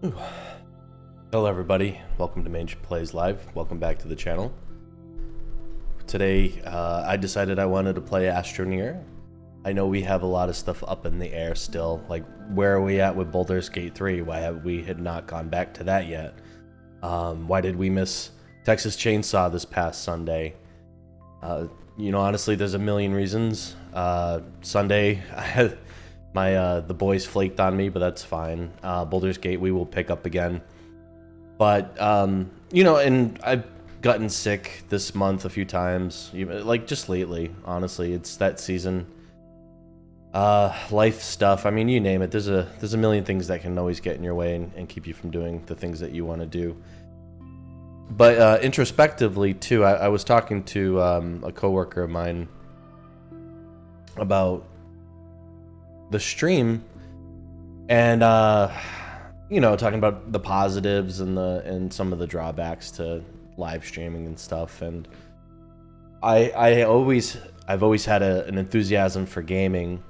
Ooh. Hello everybody, welcome to Mange Plays Live, welcome back to the channel. Today I decided I wanted to play Astroneer. I know we have a lot of stuff up in the air still, like where are we at with Baldur's Gate 3? Why have we had not gone back to that yet? Why did we miss Texas Chainsaw this past Sunday? You know, honestly, there's a million reasons. Sunday, I had the boys flaked on me, but that's fine. Baldur's Gate, we will pick up again. But, you know, and I've gotten sick this month a few times, like just lately, honestly. It's that season. Life stuff, I mean, you name it. There's a million things that can always get in your way and keep you from doing the things that you want to do. But introspectively, too, I was talking to a coworker of mine about the stream, and you know, talking about the positives and some of the drawbacks to live streaming and stuff. And I've always had an enthusiasm for gaming,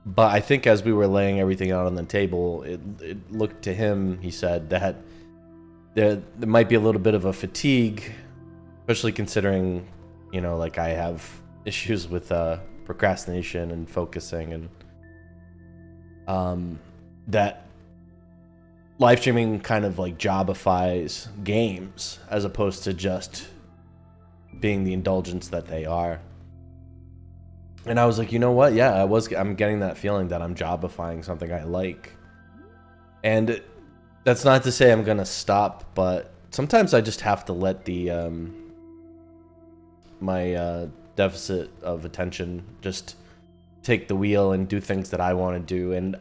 but I think as we were laying everything out on the table, it looked to him, he said, that there might be a little bit of a fatigue, especially considering, you know, like I have issues with procrastination and focusing, and that live streaming kind of like jobifies games as opposed to just being the indulgence that they are. And I was like, you know what? Yeah, I'm getting that feeling that I'm jobifying something I like. And that's not to say I'm gonna stop, but sometimes I just have to let the my deficit of attention just take the wheel and do things that I want to do. And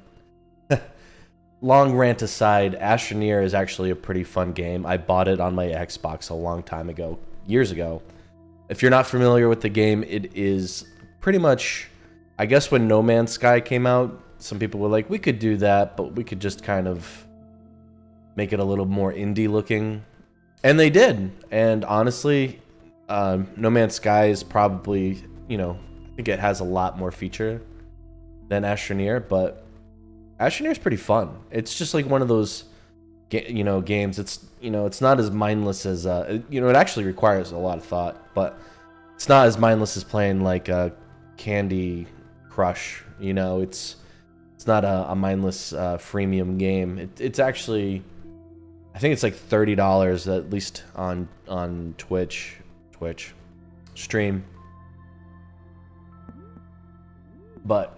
long rant aside, Astroneer is actually a pretty fun game. I bought it on my Xbox a long time ago, years ago. If you're not familiar with the game, it is pretty much, I guess when No Man's Sky came out, some people were like, we could do that, but we could just kind of make it a little more indie looking. And they did. And honestly, No Man's Sky is probably, you know, I think it has a lot more feature than Astroneer, but Astroneer is pretty fun. It's just like one of those, you know, games. It's, you know, it's not as mindless as, you know, it actually requires a lot of thought, but it's not as mindless as playing like a Candy Crush. You know, it's not a mindless freemium game. It's actually, I think it's like $30 at least on Twitch stream. But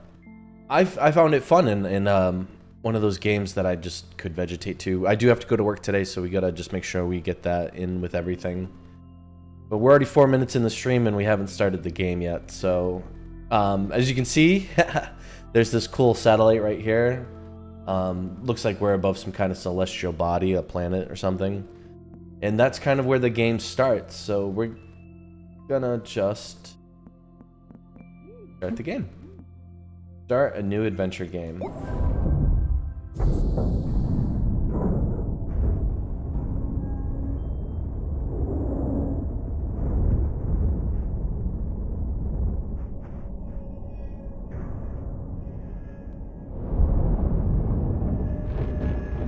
I found it fun, and one of those games that I just could vegetate to. I do have to go to work today, so we gotta just make sure we get that in with everything. But we're already 4 minutes in the stream, and we haven't started the game yet. So, as you can see, there's this cool satellite right here. Looks like we're above some kind of celestial body, a planet or something. And that's kind of where the game starts. So we're gonna just start the game. Start a new adventure game.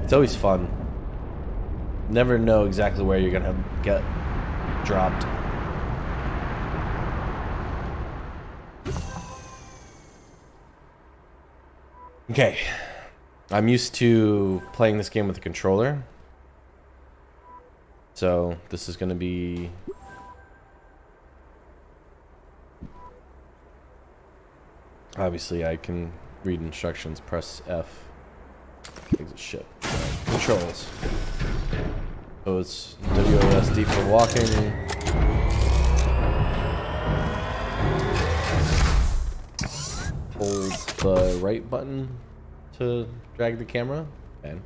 It's always fun. Never know exactly where you're gonna get dropped. Okay, I'm used to playing this game with a controller, so this is gonna be obviously I can read instructions. Press F. Gives a shit. Controls. So it's WASD for walking. Hold the right button to drag the camera. Okay.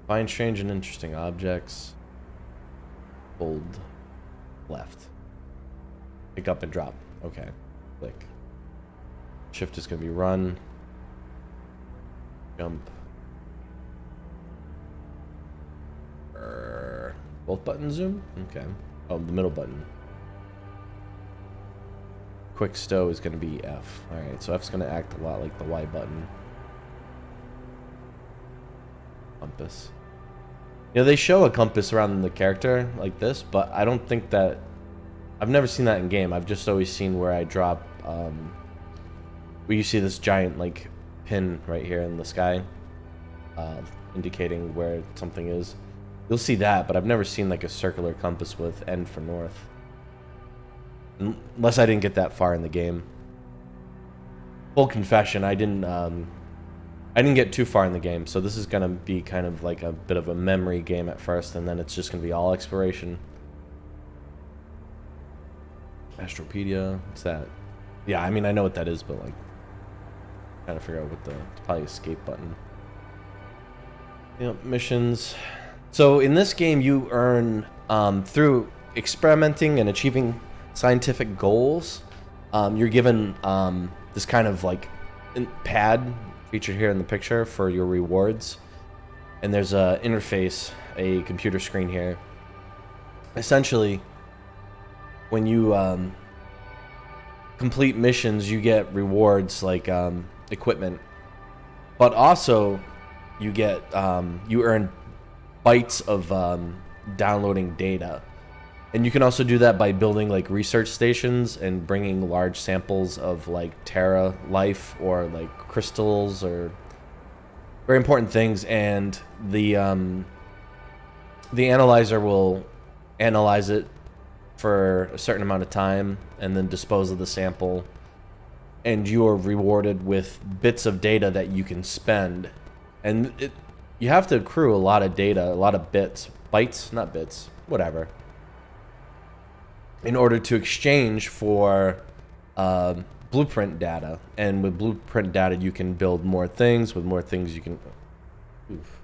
Find strange and interesting objects. Hold left. Pick up and drop. Okay. Click. Shift is going to be run. Jump. Both buttons zoom? Okay. Oh, the middle button. Quick stow is going to be F. Alright, so F's going to act a lot like the Y button. Compass. You know, they show a compass around the character like this, but I don't think that... I've never seen that in game. I've just always seen where I drop... where you see this giant, like, pin right here in the sky. Indicating where something is. You'll see that, but I've never seen, like, a circular compass with N for north. Unless I didn't get that far in the game. Full confession, I didn't get too far in the game, so this is gonna be kind of like a bit of a memory game at first, and then it's just gonna be all exploration. Astropedia, what's that? Yeah, I mean, I know what that is, but like, trying to figure out what it's probably escape button. Yep, missions. So in this game, you earn, through experimenting and achieving scientific goals, you're given this kind of like pad featured here in the picture for your rewards, and there's a interface, a computer screen here. Essentially, when you complete missions, you get rewards like equipment, but also you get you earn bytes of downloading data. And you can also do that by building like research stations and bringing large samples of like Terra life or like crystals or very important things, and the analyzer will analyze it for a certain amount of time and then dispose of the sample, and you are rewarded with bits of data that you can spend. And you have to accrue a lot of data, a lot of bytes, not bits, whatever, in order to exchange for blueprint data. And with blueprint data, you can build more things. With more things, you can... Oof.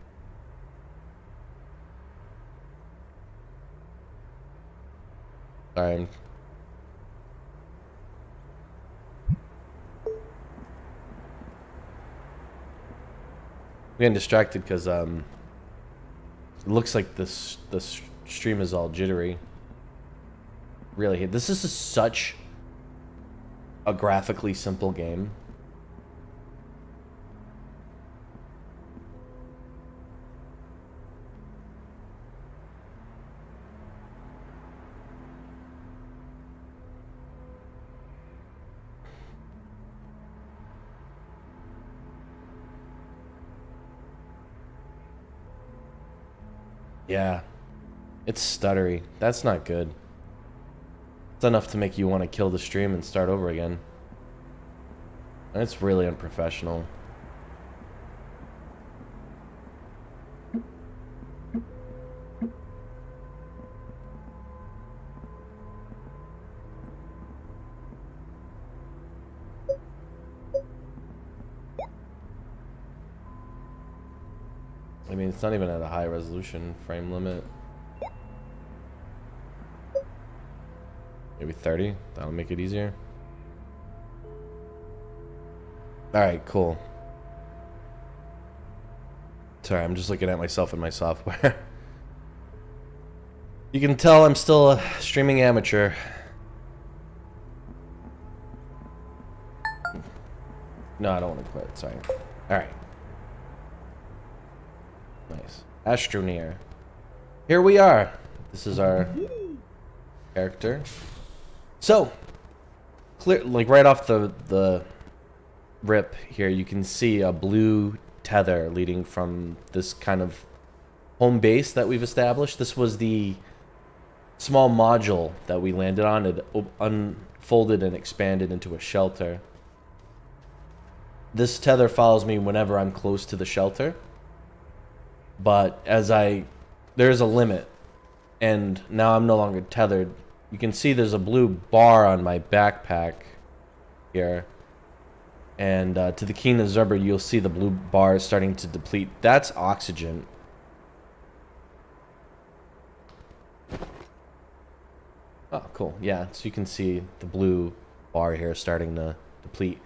Sorry. I'm getting distracted because it looks like the stream is all jittery. Really, this is such a graphically simple game. Yeah, it's stuttery. That's not good. It's enough to make you want to kill the stream and start over again. And it's really unprofessional. I mean, it's not even at a high resolution frame limit. Maybe 30? That'll make it easier. Alright, cool. Sorry, I'm just looking at myself in my software. You can tell I'm still a streaming amateur. No, I don't want to quit, sorry. Alright. Nice. Astroneer. Here we are. This is our character. So, clear, like right off the rip here, you can see a blue tether leading from this kind of home base that we've established. This was the small module that we landed on. It unfolded and expanded into a shelter. This tether follows me whenever I'm close to the shelter, but there's a limit, and now I'm no longer tethered. You can see there's a blue bar on my backpack here. And to the keen observer, you'll see the blue bar is starting to deplete. That's oxygen. Oh, cool. Yeah, so you can see the blue bar here starting to deplete.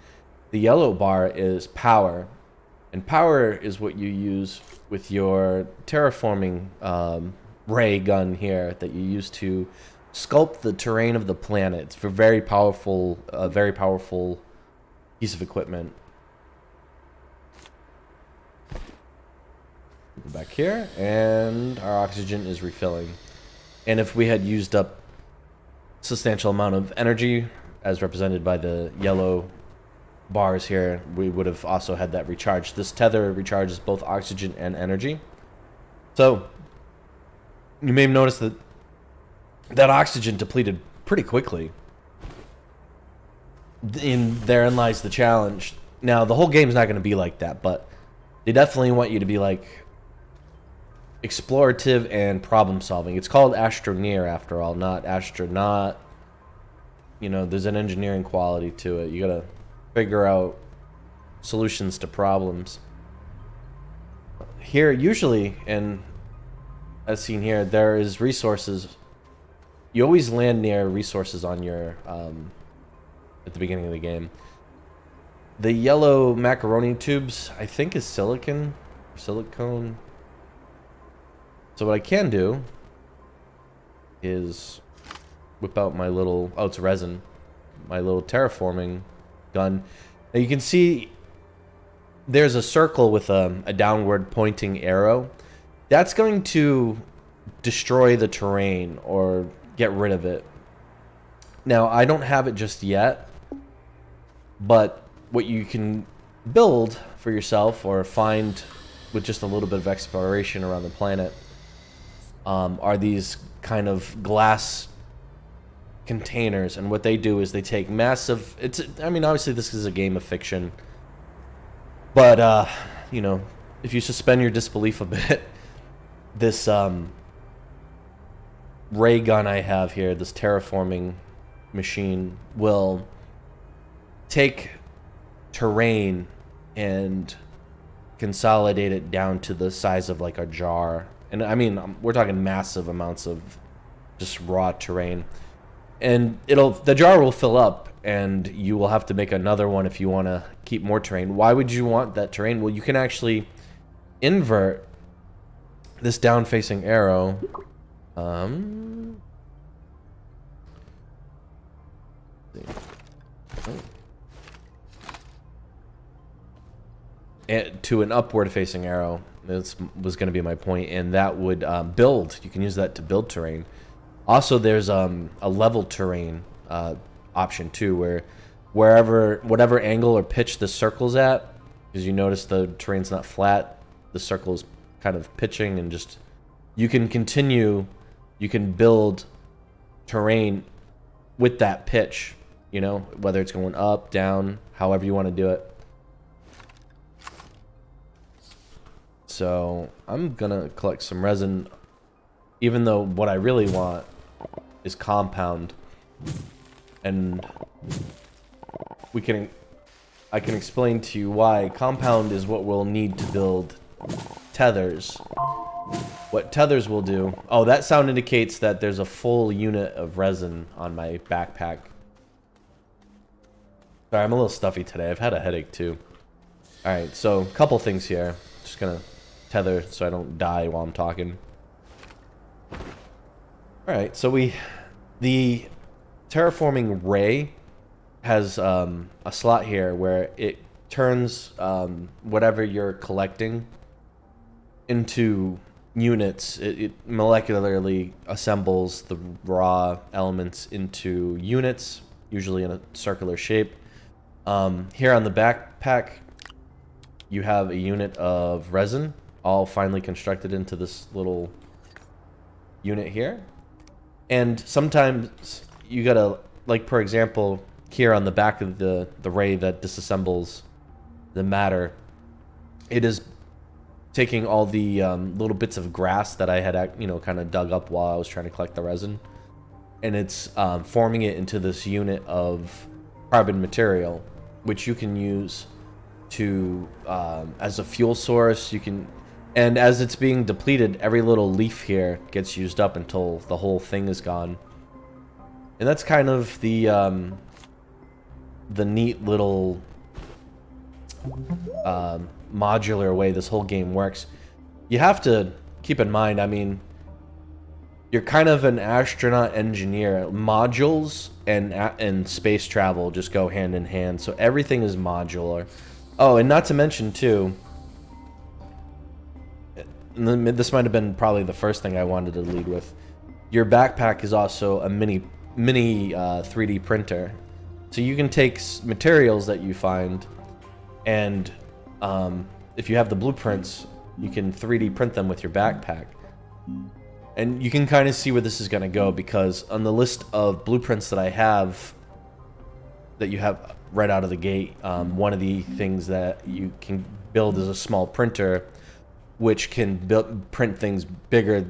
The yellow bar is power. And power is what you use with your terraforming ray gun here that you use to sculpt the terrain of the planet. It's a very powerful piece of equipment. Go back here, and our oxygen is refilling. And if we had used up a substantial amount of energy, as represented by the yellow bars here, we would have also had that recharged. This tether recharges both oxygen and energy. So you may have noticed that that oxygen depleted pretty quickly. Therein lies the challenge. Now, the whole game's not going to be like that, but they definitely want you to be like explorative and problem solving. It's called Astroneer after all, not astronaut. You know, there's an engineering quality to it. You got to figure out solutions to problems. Here, usually, and as seen here, there is resources. You always land near resources on your at the beginning of the game. The yellow macaroni tubes, I think, is silicone. So what I can do is whip out my little, oh, it's resin, my little terraforming gun. Now you can see there's a circle with a downward pointing arrow. That's going to destroy the terrain or get rid of it. Now, I don't have it just yet, but what you can build for yourself or find with just a little bit of exploration around the planet are these kind of glass containers. And what they do is they take massive... I mean, obviously this is a game of fiction, but, you know, if you suspend your disbelief a bit, this ray gun I have here, this terraforming machine, will take terrain and consolidate it down to the size of like a jar. And I mean, we're talking massive amounts of just raw terrain. And the jar will fill up, and you will have to make another one if you want to keep more terrain. Why would you want that terrain? Well, you can actually invert this down-facing arrow. To an upward-facing arrow. This was going to be my point, and that would build. You can use that to build terrain. Also, there's a level terrain option too, where whatever angle or pitch the circle's at, because you notice the terrain's not flat, the circle's kind of pitching, and just you can build terrain with that pitch, you know, whether it's going up, down, however you want to do it. So I'm gonna collect some resin, even though what I really want is compound, and I can explain to you why. Compound is what we'll need to build tethers. What tethers will do... Oh, that sound indicates that there's a full unit of resin on my backpack. Sorry, I'm a little stuffy today. I've had a headache too. Alright, so a couple things here. Just gonna tether so I don't die while I'm talking. Alright, so the terraforming ray has a slot here where it turns whatever you're collecting into units. It molecularly assembles the raw elements into units, usually in a circular shape. Here on the backpack, you have a unit of resin, all finely constructed into this little unit here. And sometimes you gotta, like, for example, here on the back of the ray that disassembles the matter, it is taking all the little bits of grass that I had, you know, kind of dug up while I was trying to collect the resin, and it's forming it into this unit of carbon material, which you can use to as a fuel source. You can, and as it's being depleted, every little leaf here gets used up until the whole thing is gone. And that's kind of the neat little modular way this whole game works. You have to keep in mind, I mean, you're kind of an astronaut engineer. Modules and space travel just go hand in hand, so everything is modular. Oh, and not to mention too, and then this might have been probably the first thing I wanted to lead with. Your backpack is also a mini 3D printer. So you can take materials that you find, and if you have the blueprints, you can 3D print them with your backpack. And you can kind of see where this is going to go, because on the list of blueprints that I have, that you have right out of the gate, one of the things that you can build is a small printer, which can print things bigger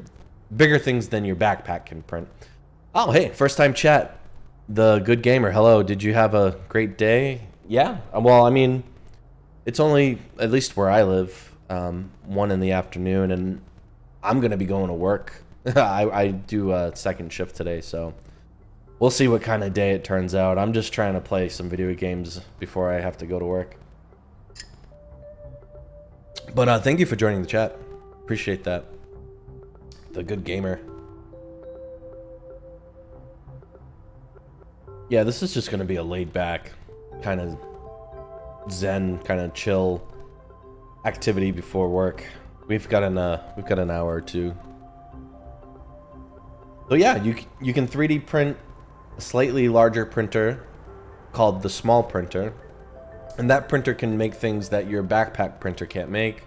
things than your backpack can print. Oh, hey, first time chat. The Good Gamer, hello. Did you have a great day? Yeah. Well, I mean, it's only, at least where I live, 1 in the afternoon, and I'm gonna be going to work. I do a second shift today, so we'll see what kind of day it turns out. I'm just trying to play some video games before I have to go to work. But thank you for joining the chat. Appreciate that. The Good Gamer. Yeah, this is just gonna be a laid back, kind of zen, kind of chill activity before work. We've got an hour or two. So yeah, you can 3D print a slightly larger printer called the small printer, and that printer can make things that your backpack printer can't make,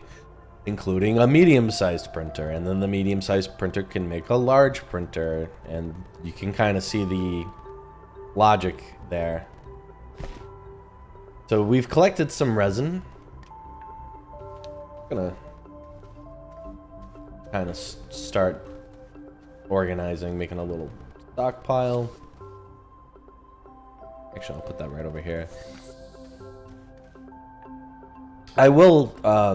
including a medium-sized printer, and then the medium-sized printer can make a large printer, and you can kind of see the logic there. So we've collected some resin. I'm gonna kind of start organizing, making a little stockpile. Actually, I'll put that right over here. I will, I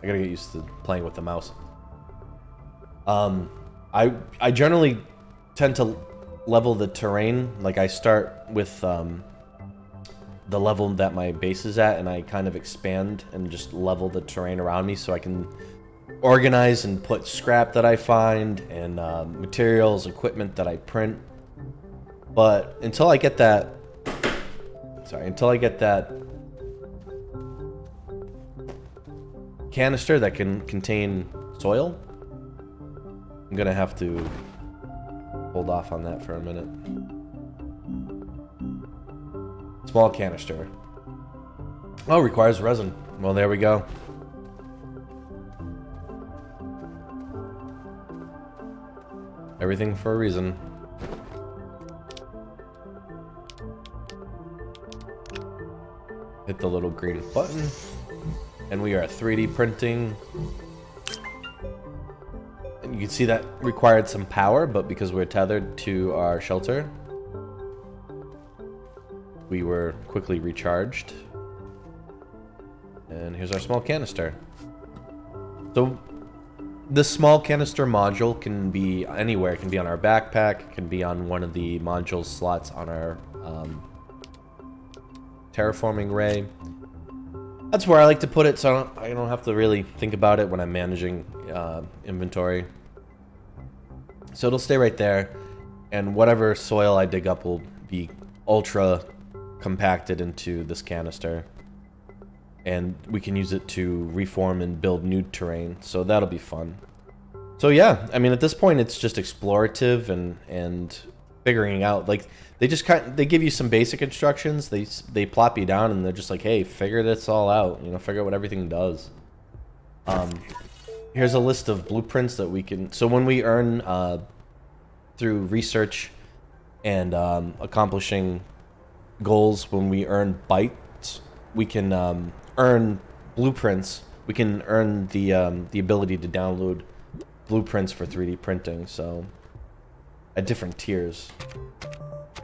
gotta get used to playing with the mouse. I generally tend to level the terrain. Like, I start with the level that my base is at, and I kind of expand and just level the terrain around me so I can organize and put scrap that I find and materials, equipment that I print. But until I get that, canister that can contain soil, I'm gonna have to hold off on that for a minute. Small canister. Oh, requires resin. Well, there we go. Everything for a reason. Hit the little green button, and we are 3D printing. And you can see that required some power, but because we're tethered to our shelter, we were quickly recharged. And here's our small canister. So this small canister module can be anywhere. It can be on our backpack. It can be on one of the module slots on our terraforming ray. That's where I like to put it, so I don't have to really think about it when I'm managing inventory. So it'll stay right there, and whatever soil I dig up will be ultra compacted into this canister, and we can use it to reform and build new terrain, so that'll be fun. So yeah, I mean, at this point it's just explorative and figuring out. Like, they give you some basic instructions, they plop you down, and they're just like, hey, figure this all out, you know, figure out what everything does. Here's a list of blueprints that we can, so when we earn through research and accomplishing goals, when we earn bytes, we can earn blueprints. We can earn the ability to download blueprints for 3D printing, so at different tiers.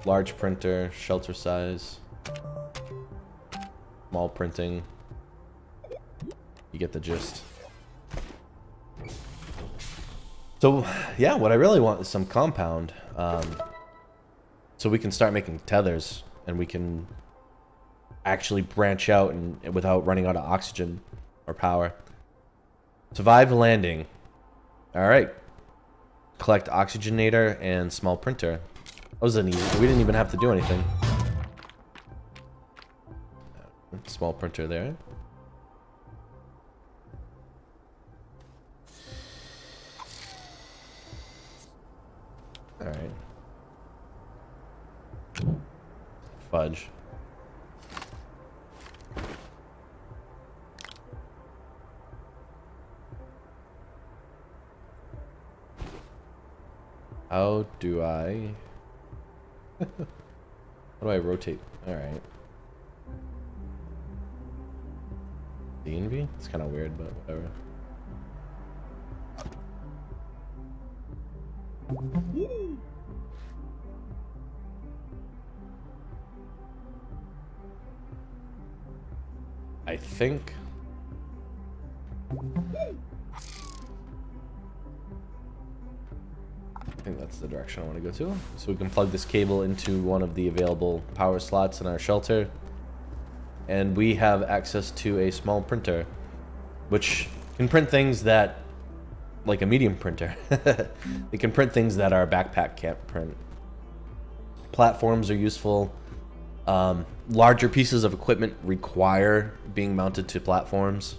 Large printer, shelter size, small printing. You get the gist. So yeah, what I really want is some compound, so we can start making tethers, and we can actually branch out and without running out of oxygen or power. Survive landing. All right. Collect oxygenator and small printer. That was an easy. We didn't even have to do anything. Small printer there. Fudge. How do I... How do I rotate? Alright. D and V? It's kind of weird, but whatever. I think... I think that's the direction I want to go to. So we can plug this cable into one of the available power slots in our shelter. And we have access to a small printer, which can print things that, like a medium printer. It can print things that our backpack can't print. Platforms are useful. Larger pieces of equipment require being mounted to platforms.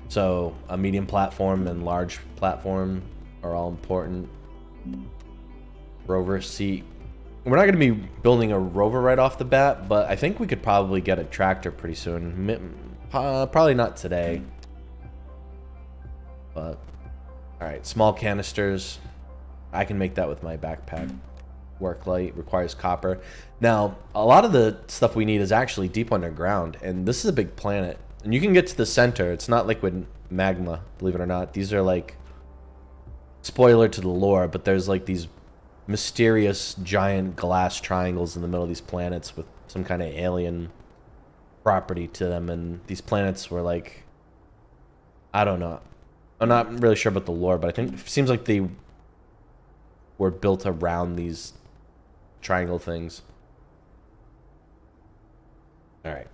So a medium platform and large platform are all important. Rover seat. We're not going to be building a rover right off the bat, but I think we could probably get a tractor pretty soon. Probably not today. But, alright, small canisters. I can make that with my backpack. Work light requires copper. Now, a lot of the stuff we need is actually deep underground, and this is a big planet. And you can get to the center. It's not liquid magma, believe it or not. These are like... Spoiler to the lore, but there's like these mysterious giant glass triangles in the middle of these planets with some kind of alien property to them, and these planets were like, I don't know, I'm not really sure about the lore, but I think it seems like they were built around these triangle things. Alright,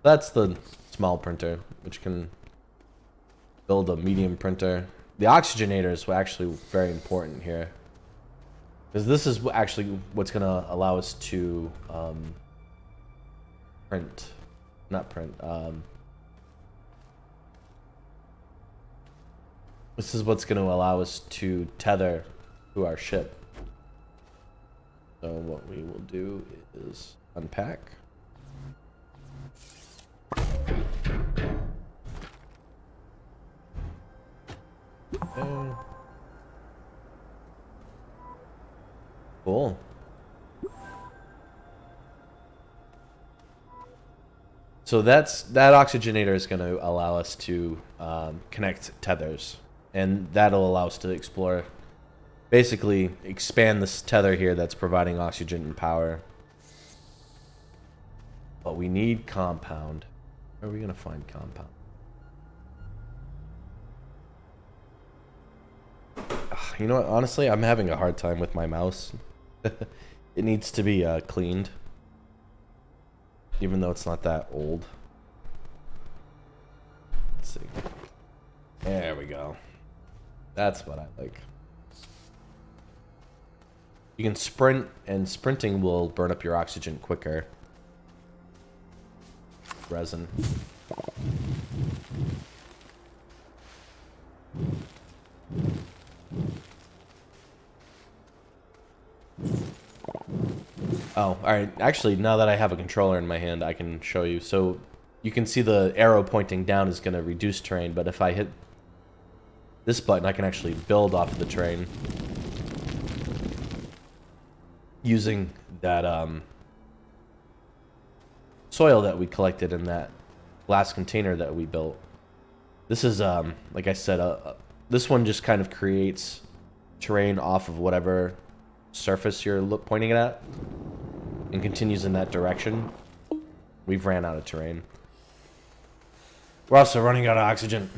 that's the small printer, which can build a medium printer. The oxygenators were actually very important here, because this is actually what's going to allow us to this is what's going to allow us to tether to our ship. So what we will do is unpack. Cool. So that oxygenator is going to allow us to connect tethers, and that'll allow us to explore, basically expand this tether here that's providing oxygen and power. But we need compound. Where are we going to find compound? You know what, honestly, I'm having a hard time with my mouse. It needs to be cleaned. Even though it's not that old. Let's see. There we go. That's what I like. You can sprint, and sprinting will burn up your oxygen quicker. Resin. Oh, alright. Actually, now that I have a controller in my hand, I can show you. So, you can see the arrow pointing down is going to reduce terrain, but if I hit this button, I can actually build off of the terrain. Using that, soil that we collected in that glass container that we built. This is, like I said, this one just kind of creates terrain off of whatever surface you're pointing it at, and continues in that direction. We've ran out of terrain. We're also running out of oxygen.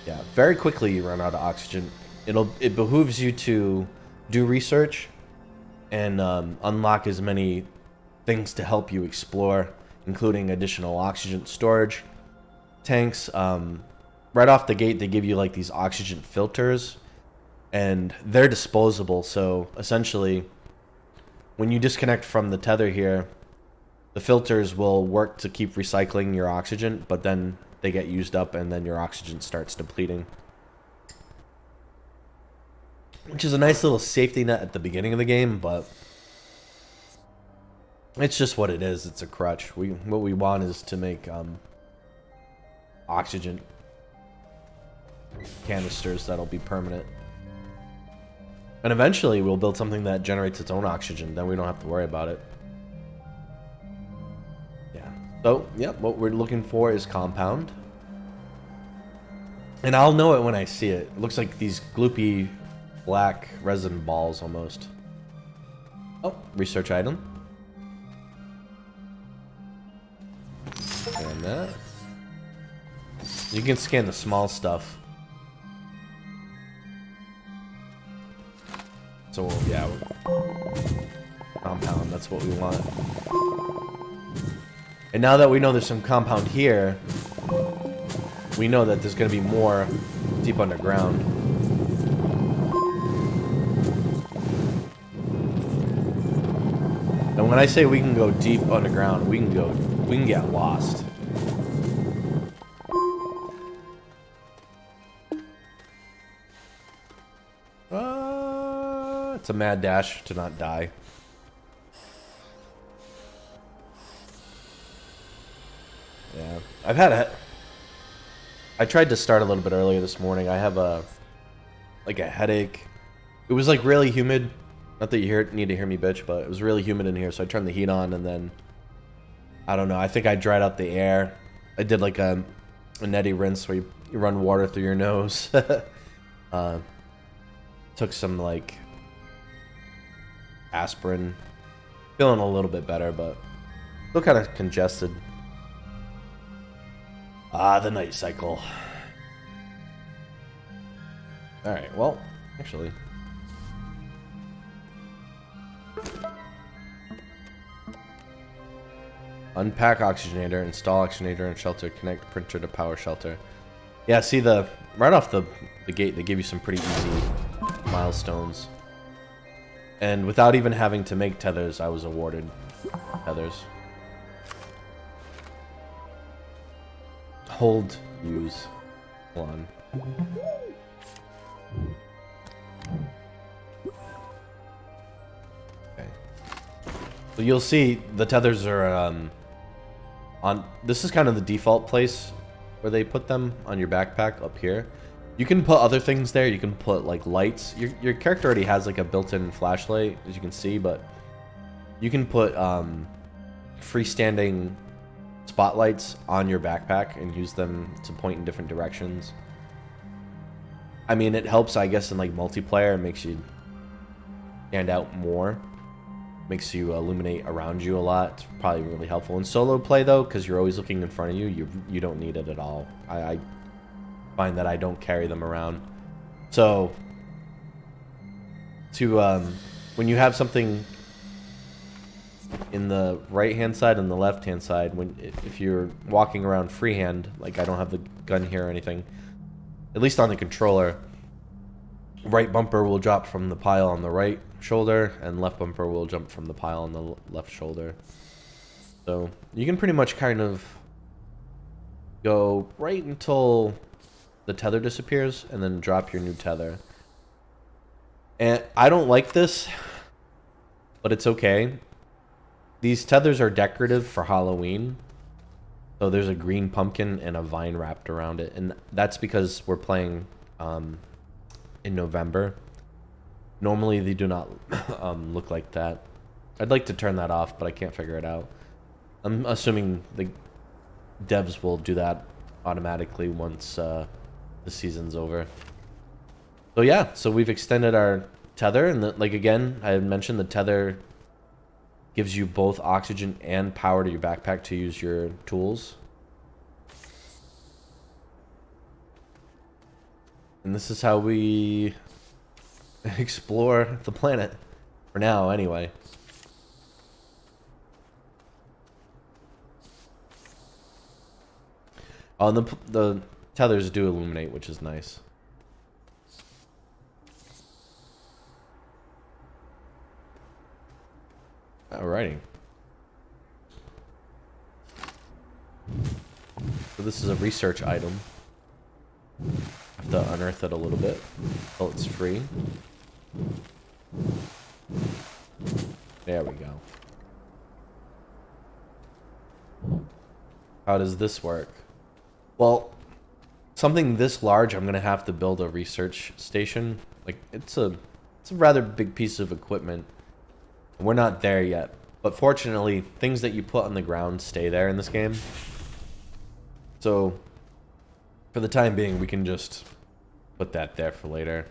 Yeah, very quickly you run out of oxygen. It behooves you to do research and unlock as many things to help you explore, including additional oxygen storage tanks. Right off the gate, they give you like these oxygen filters, and they're disposable. So essentially, when you disconnect from the tether here, the filters will work to keep recycling your oxygen, but then they get used up and then your oxygen starts depleting. which is a nice little safety net at the beginning of the game, but it's just what it is. It's a crutch. What we want is to make oxygen canisters that'll be permanent. And eventually we'll build something that generates its own oxygen. Then we don't have to worry about it. Yeah. So, yeah, what we're looking for is compound. And I'll know it when I see it. It looks like these gloopy black resin balls almost. Oh, research item. Scan that. You can scan the small stuff. So, yeah, compound, that's what we want. And now that we know there's some compound here, we know that there's going to be more deep underground. And when I say we can go deep underground, we can get lost. It's a mad dash to not die. Yeah, I've had a... I tried to start a little bit earlier this morning. I have a headache. It was like really humid. Not that you need to hear me bitch, but it was really humid in here, so I turned the heat on and then I don't know. I think I dried out the air. I did like a neti rinse where you run water through your nose. Took some like aspirin. Feeling a little bit better, but still kind of congested. Ah, the night cycle. Alright, well, actually. Unpack oxygenator, install oxygenator and shelter, connect printer to power shelter. Yeah, see right off the gate, they give you some pretty easy milestones. And without even having to make tethers, I was awarded tethers. Hold, use, hold on. Okay. So you'll see the tethers are on. This is kind of the default place where they put them on your backpack up here. You can put other things there. You can put like lights. Your character already has like a built-in flashlight, as you can see, but you can put freestanding spotlights on your backpack and use them to point in different directions. I mean, it helps, I guess, in like multiplayer. It makes you stand out more. Makes you illuminate around you a lot. It's probably really helpful in solo play though, because you're always looking in front of you. You don't need it at all. I find that I don't carry them around. So when you have something in the right hand side and the left hand side, if you're walking around freehand, like I don't have the gun here or anything, at least on the controller, right bumper will drop from the pile on the right shoulder and left bumper will jump from the pile on the left shoulder. So you can pretty much kind of go right until the tether disappears and then drop your new tether. And I don't like this, but it's okay. These tethers are decorative for Halloween. So there's a green pumpkin and a vine wrapped around it. And that's because we're playing in November. Normally they do not look like that. I'd like to turn that off, but I can't figure it out. I'm assuming the devs will do that automatically once the season's over. So yeah, so we've extended our tether, and like again, I had mentioned the tether gives you both oxygen and power to your backpack to use your tools. And this is how we explore the planet. For now, anyway. Oh, and the tethers do illuminate, which is nice. Alrighty. So this is a research item. Have to unearth it a little bit until it's free. There we go. How does this work? Well, something this large, I'm gonna have to build a research station. Like it's a rather big piece of equipment. We're not there yet, but fortunately, things that you put on the ground stay there in this game. So, for the time being, we can just put that there for later.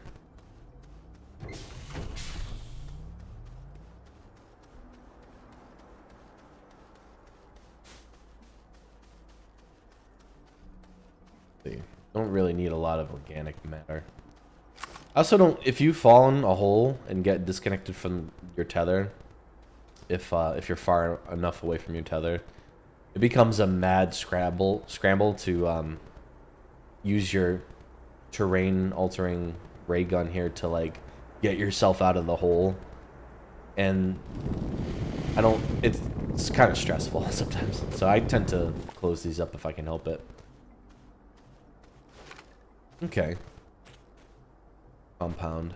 See, don't really need a lot of organic matter. I also don't. If you fall in a hole and get disconnected from your tether, if you're far enough away from your tether, it becomes a mad scramble to use your terrain altering ray gun here to like get yourself out of the hole. And I don't. It's kind of stressful sometimes, so I tend to close these up if I can help it. Okay. Compound.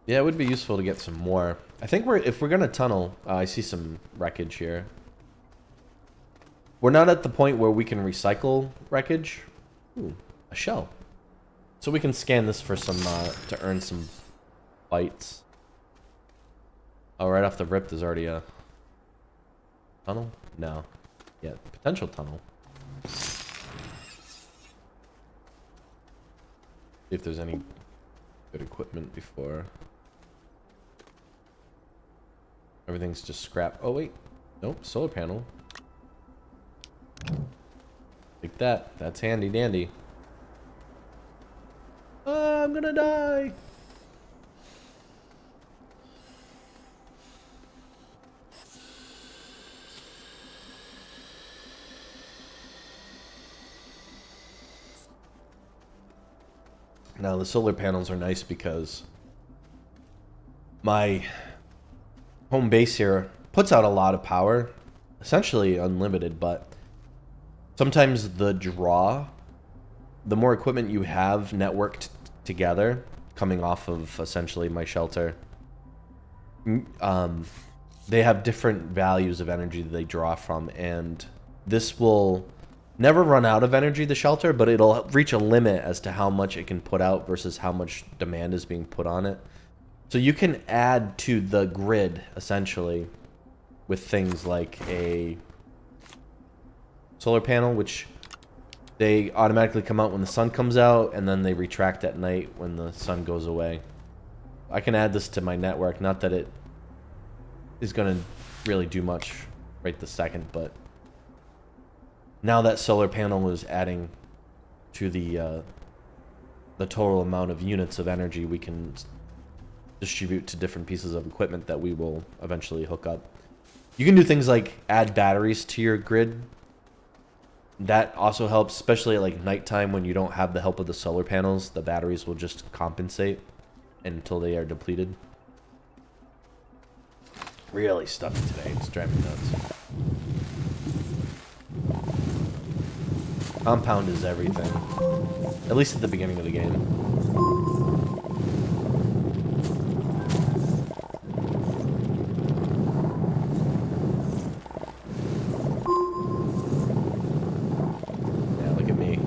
Yeah, it would be useful to get some more. I think if we're gonna tunnel, I see some wreckage here. We're not at the point where we can recycle wreckage. Ooh, a shell. So we can scan this for some to earn some bytes. Oh, right off the rip, there's already a tunnel. No, yeah, potential tunnel. See if there's any good equipment before. Everything's just scrap. Oh wait, nope, solar panel. Like that. That's handy dandy. I'm gonna die. Now the solar panels are nice because my home base here puts out a lot of power, essentially unlimited, but sometimes the draw, the more equipment you have networked together, coming off of essentially my shelter, they have different values of energy that they draw from, and this will never run out of energy, the shelter, but it'll reach a limit as to how much it can put out versus how much demand is being put on it. So you can add to the grid, essentially, with things like a solar panel, which they automatically come out when the sun comes out, and then they retract at night when the sun goes away. I can add this to my network, not that it is going to really do much right this second, but now that solar panel is adding to the total amount of units of energy we can distribute to different pieces of equipment that we will eventually hook up. You can do things like add batteries to your grid. That also helps, especially at like nighttime when you don't have the help of the solar panels. The batteries will just compensate until they are depleted. Really stuffy today. It's driving me nuts. Compound is everything. At least at the beginning of the game. Yeah, look at me.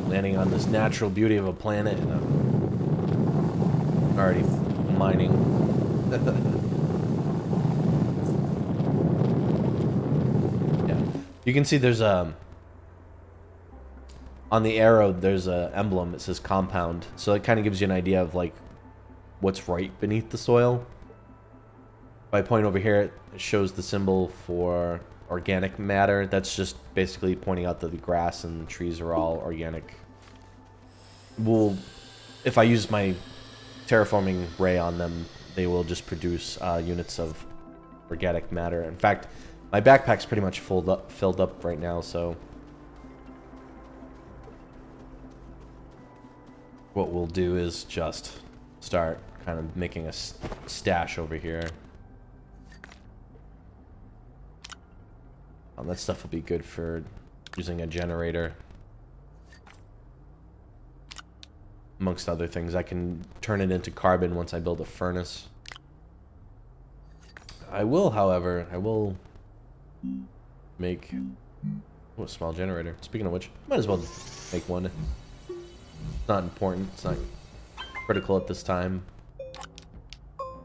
Landing on this natural beauty of a planet, and I'm already mining. Yeah. You can see there's a on the arrow, there's a emblem. It says compound, so it kind of gives you an idea of like what's right beneath the soil. If I point over here, it shows the symbol for organic matter. That's just basically pointing out that the grass and the trees are all organic. If I use my terraforming ray on them, they will just produce units of organic matter. In fact, my backpack's pretty much filled up right now, so what we'll do is just start kind of making a stash over here. That stuff will be good for using a generator. amongst other things. I can turn it into carbon once I build a furnace. I will, however, make a small generator. Speaking of which, might as well make one. It's not important. It's not critical at this time.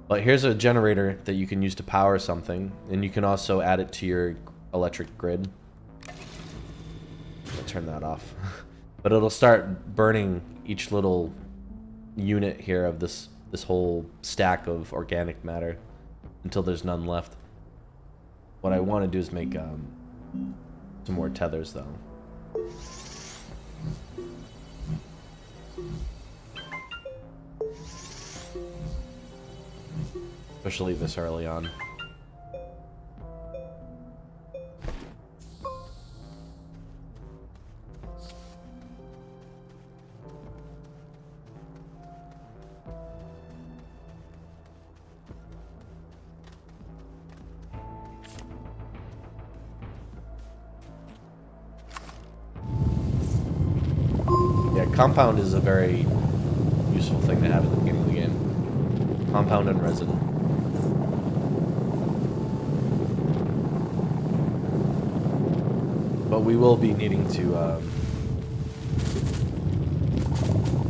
But here's a generator that you can use to power something, and you can also add it to your electric grid. I'll turn that off. But it'll start burning each little unit here of this whole stack of organic matter until there's none left. What I want to do is make some more tethers, though. Especially this early on. Yeah, compound is a very useful thing to have at the beginning of the game. Compound and resin. But we will be needing to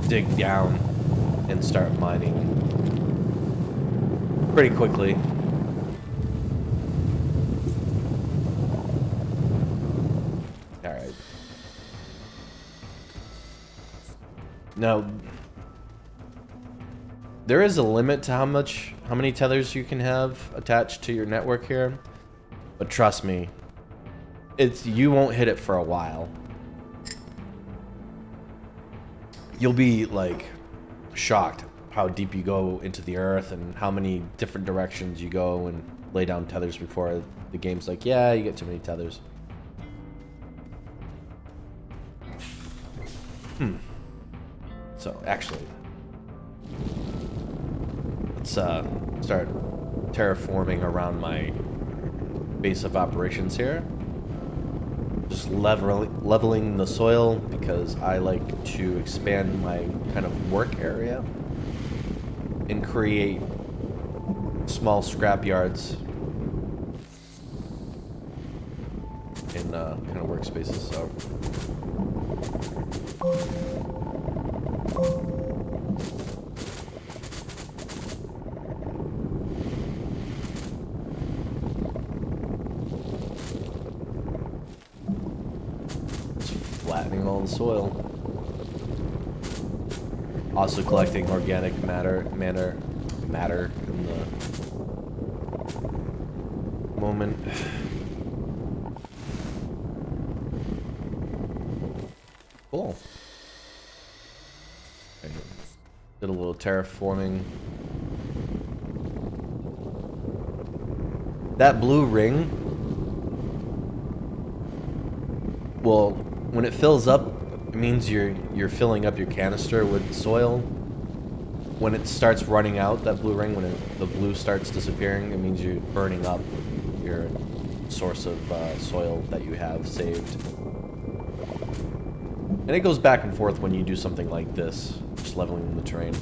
dig down and start mining pretty quickly. Alright. Now, there is a limit to how many tethers you can have attached to your network here, but trust me, you won't hit it for a while. You'll be like shocked how deep you go into the earth and how many different directions you go and lay down tethers before the game's like, yeah, you get too many tethers. So actually, let's start terraforming around my base of operations here. Just leveling the soil because I like to expand my kind of work area and create small scrap yards in kind of workspaces. So flattening all the soil. Also collecting organic matter in the moment. Cool. Okay. Did a little terraforming. That blue ring, well, when it fills up, it means you're filling up your canister with soil. When it starts running out, that blue ring, when the blue starts disappearing, it means you're burning up your source of soil that you have saved. And it goes back and forth when you do something like this, just leveling the terrain.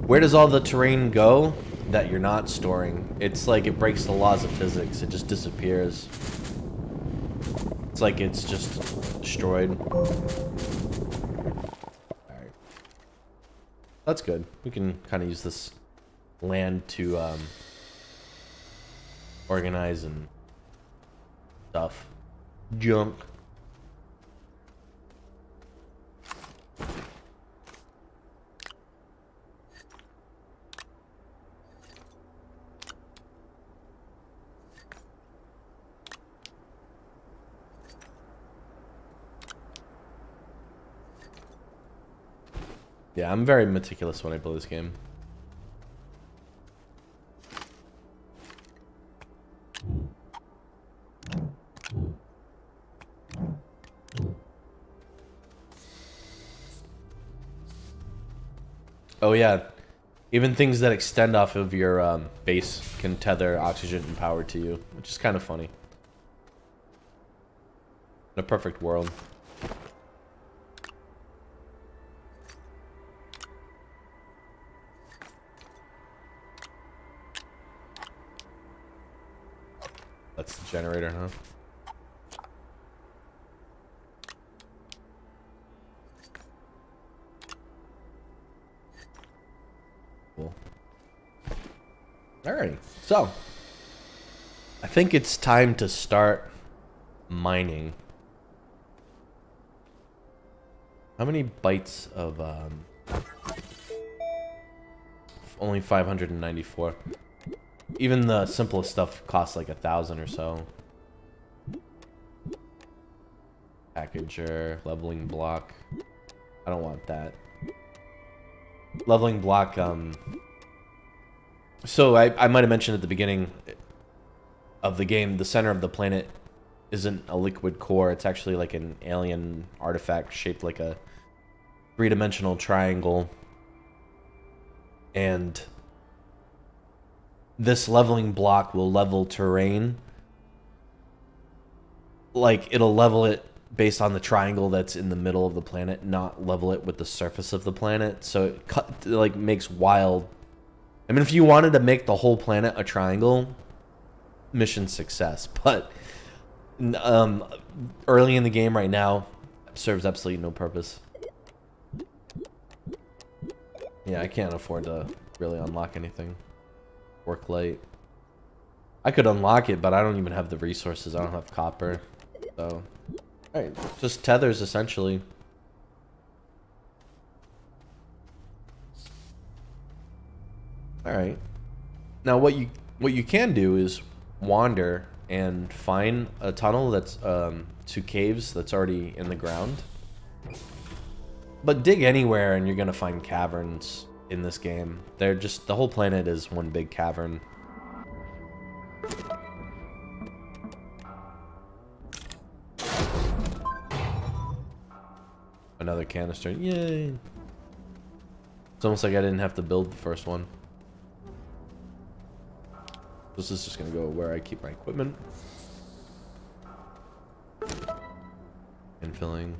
Where does all the terrain go that you're not storing? It's like it breaks the laws of physics. It just disappears. It's like it's just destroyed. Alright. That's good. We can kind of use this land to organize and stuff. Junk. Yeah, I'm very meticulous when I play this game. Oh yeah, even things that extend off of your base can tether oxygen and power to you, which is kind of funny. In a perfect world. That's the generator, huh? Cool. Alrighty, so I think it's time to start mining. How many bytes of only 594. Even the simplest stuff costs like 1,000 or so. Packager, leveling block. I don't want that. Leveling block, so I might have mentioned at the beginning of the game, the center of the planet isn't a liquid core. It's actually like an alien artifact shaped like a three-dimensional triangle. And this leveling block will level terrain. Like, it'll level it based on the triangle that's in the middle of the planet, not level it with the surface of the planet. So it makes wild... I mean, if you wanted to make the whole planet a triangle, mission success. But early in the game right now, serves absolutely no purpose. Yeah, I can't afford to really unlock anything. Work late. I could unlock it, but I don't even have the resources. I don't have copper. So, alright, just tethers essentially. Alright. Now what you can do is wander and find a tunnel that's to caves that's already in the ground. But dig anywhere and you're gonna find caverns in this game. They're just, the whole planet is one big cavern. Another canister, yay! It's almost like I didn't have to build the first one. This is just gonna go where I keep my equipment. Infilling.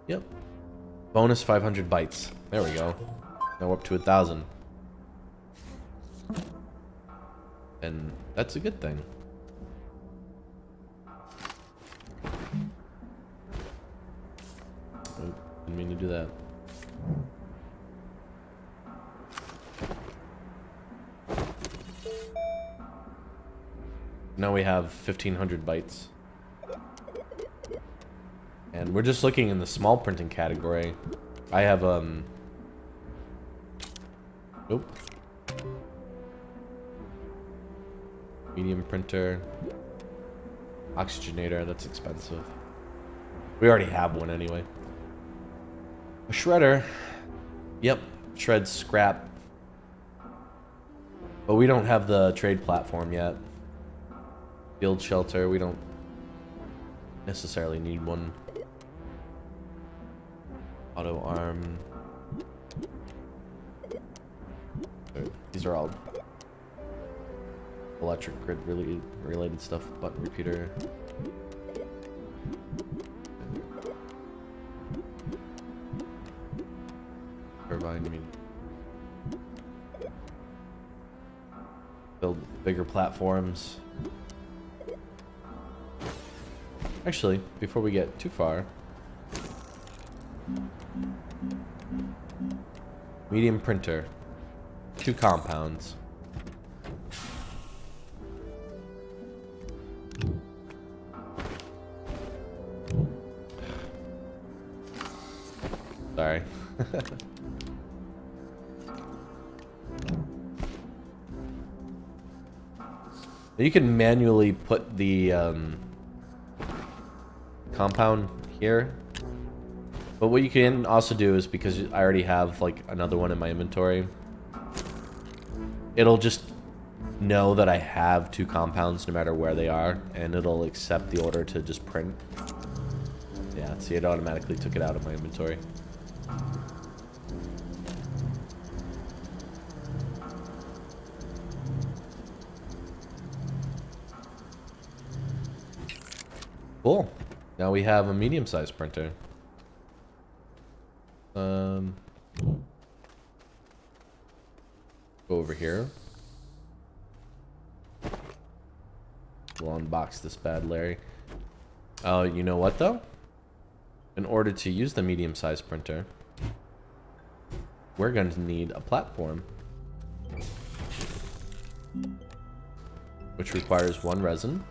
Yep. Bonus 500 bytes. There we go. Now up to 1,000. And that's a good thing. Oh, didn't mean to do that. Now we have 1,500 bytes. And we're just looking in the small printing category. I have, Nope. Medium printer. Oxygenator, that's expensive. We already have one anyway. A shredder. Yep, shreds scrap. But we don't have the trade platform yet. Field shelter, we don't necessarily need one. Auto arm. These are all electric grid related stuff. Button repeater. Turbine, I mean. Build bigger platforms. Actually, before we get too far, medium printer, 2 compounds. Sorry. You can manually put the compound here, but what you can also do is, because I already have like another one in my inventory, it'll just know that I have 2 compounds no matter where they are, and it'll accept the order to just print. Yeah, see, it automatically took it out of my inventory. Cool. Now we have a medium-sized printer. Go over here. We'll unbox this bad Larry. Oh, you know what though? In order to use the medium-sized printer, we're going to need a platform, which requires 1 resin.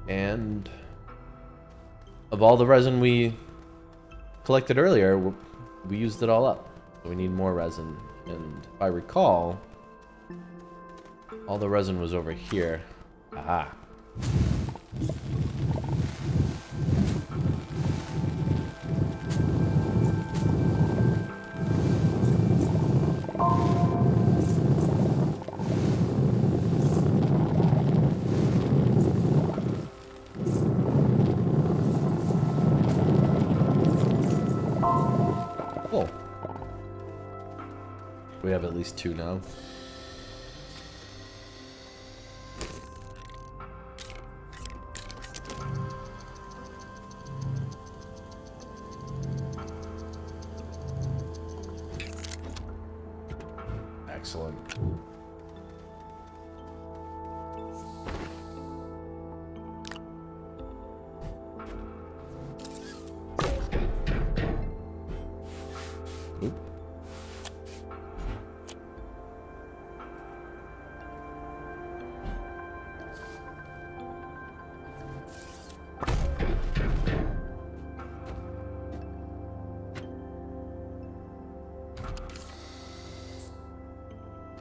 And of all the resin we collected earlier, we used it all up. So we need more resin. And if I recall, all the resin was over here. Aha. Cool. We have at least 2 now. Excellent. Oop.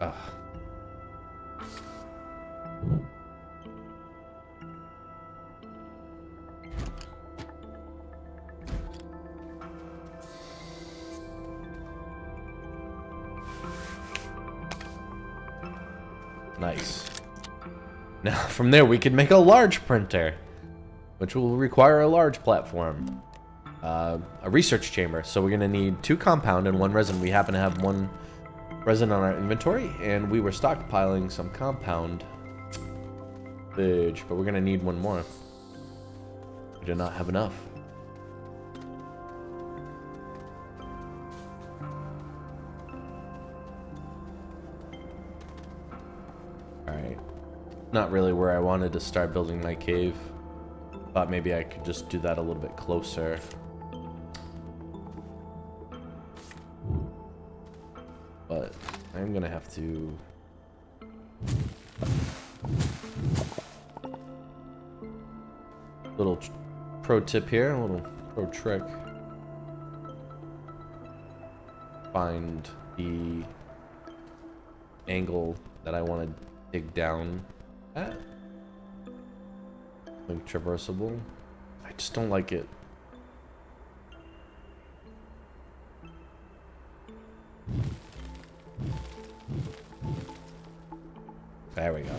Ah. Nice. Now from there we can make a large printer, which will require a large platform. A research chamber. So we're gonna need 2 compound and 1 resin. We happen to have 1 resin on our inventory, and we were stockpiling some compound. Bitch, but we're gonna need 1 more. We do not have enough. Alright. Not really where I wanted to start building my cave. Thought maybe I could just do that a little bit closer. But I'm gonna have to... Little pro tip here, a little pro trick. Find the angle that I want to dig down at. Like traversable. I just don't like it. There we go.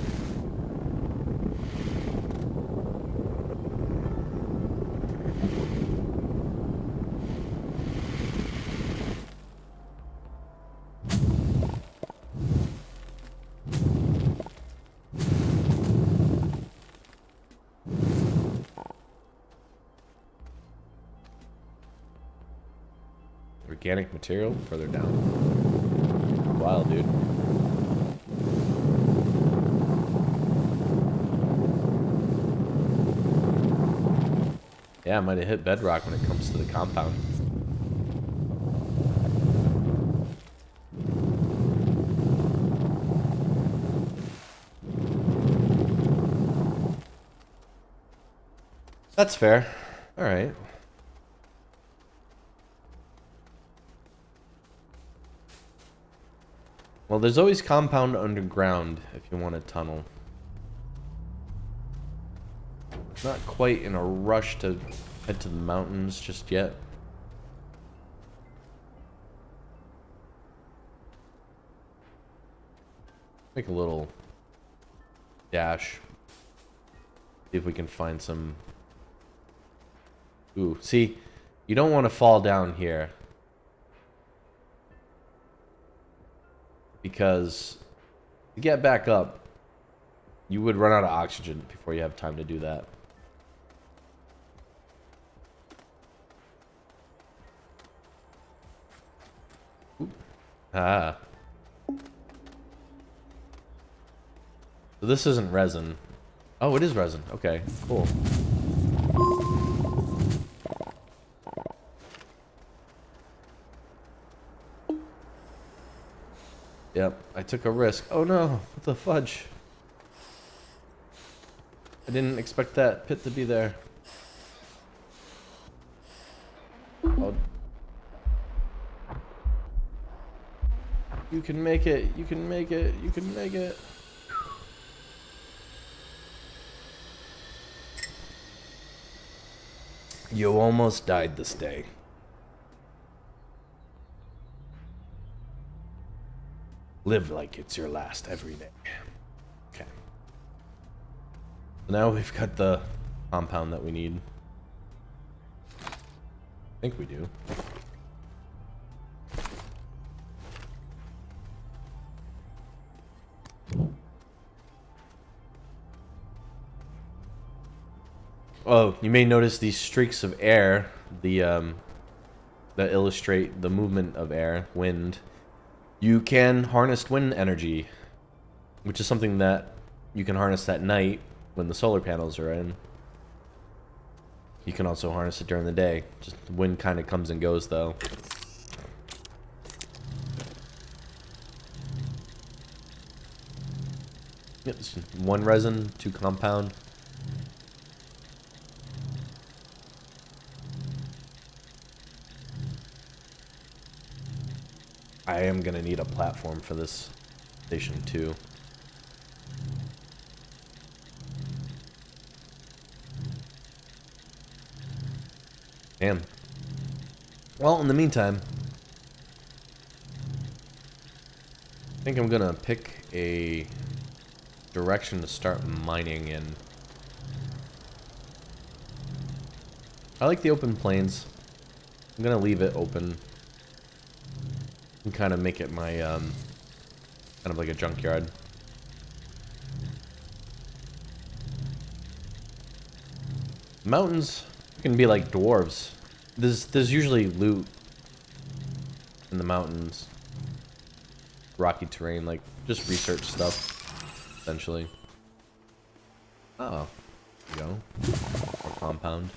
Organic material further down. Wild, dude. Yeah, I might have hit bedrock when it comes to the compound. That's fair. All right. Well, there's always compound underground if you want a tunnel. Not quite in a rush to head to the mountains just yet. Make a little dash. See if we can find some... Ooh, see, you don't want to fall down here. Because to get back up, you would run out of oxygen before you have time to do that. Ooh. Ah. So this isn't resin. Oh, it is resin. Okay, cool. Yep, I took a risk. Oh no, what the fudge? I didn't expect that pit to be there. Oh. You can make it, you can make it, you can make it. You almost died this day. Live like it's your last every day. Okay. So now we've got the compound that we need. I think we do. Oh, you may notice these streaks of air, that illustrate the movement of air, wind. You can harness wind energy, which is something that you can harness at night when the solar panels are in. You can also harness it during the day. Just the wind kind of comes and goes, though. Yep, 1 resin, 2 compound. I am gonna need a platform for this station too. Damn. Well, in the meantime, I think I'm gonna pick a direction to start mining in. I like the open plains. I'm gonna leave it open and kind of make it my kind of like a junkyard. Mountains can be like dwarves. There's usually loot in the mountains. Rocky terrain, like just research stuff, essentially. Oh, there you go. More compound.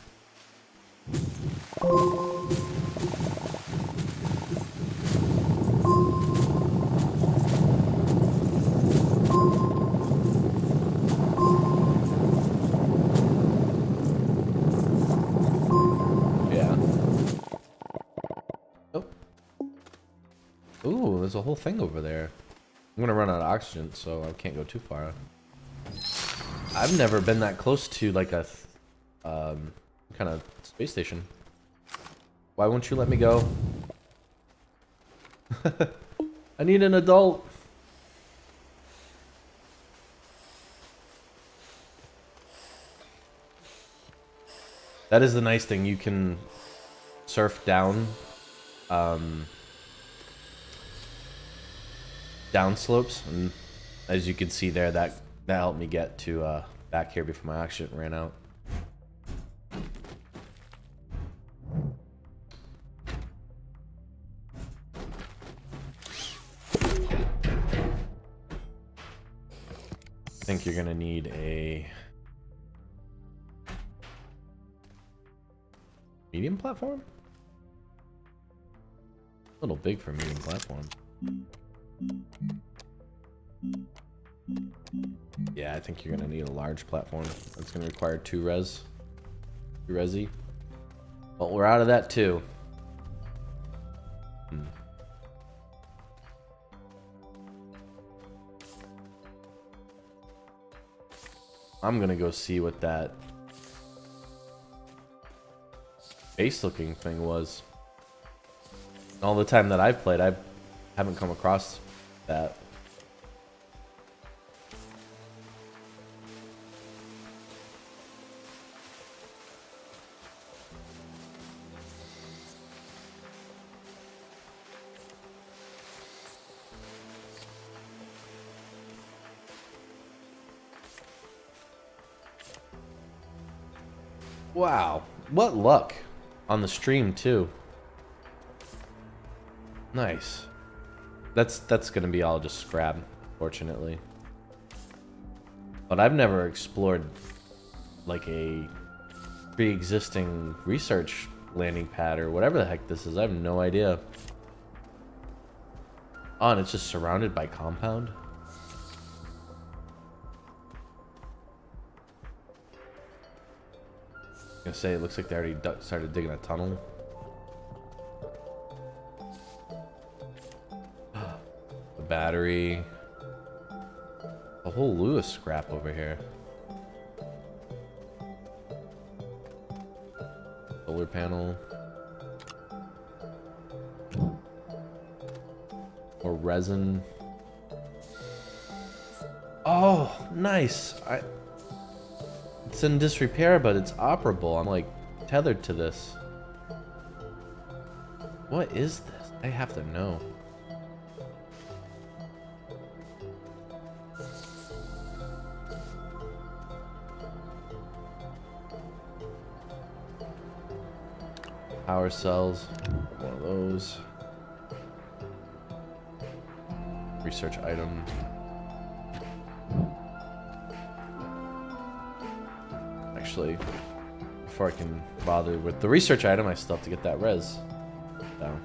Ooh, there's a whole thing over there. I'm gonna run out of oxygen, so I can't go too far. I've never been that close to like a kind of space station. Why won't you let me go? I need an adult. That is the nice thing. You can surf down down slopes, and as you can see there, that helped me get to back here before my oxygen ran out. I think you're gonna need a medium platform? A little big for a medium platform. Yeah, I think you're gonna need a large platform. That's gonna require 2 resi. Well, we're out of that too. I'm gonna go see what that base looking thing was. All the time that I've played, I haven't come across that. Wow, what luck on the stream too. Nice. That's gonna be all just scrap, fortunately. But I've never explored like a pre-existing research landing pad or whatever the heck this is. I have no idea. Oh, and it's just surrounded by compound. I was gonna say, it looks like they already started digging a tunnel. The battery. A whole Lewis scrap over here. Solar panel. Or resin. Oh, nice. It's in disrepair, but it's operable. I'm like tethered to this. What is this? I have to know. Power cells. One of those. Research item. Actually, before I can bother with the research item, I still have to get that res down.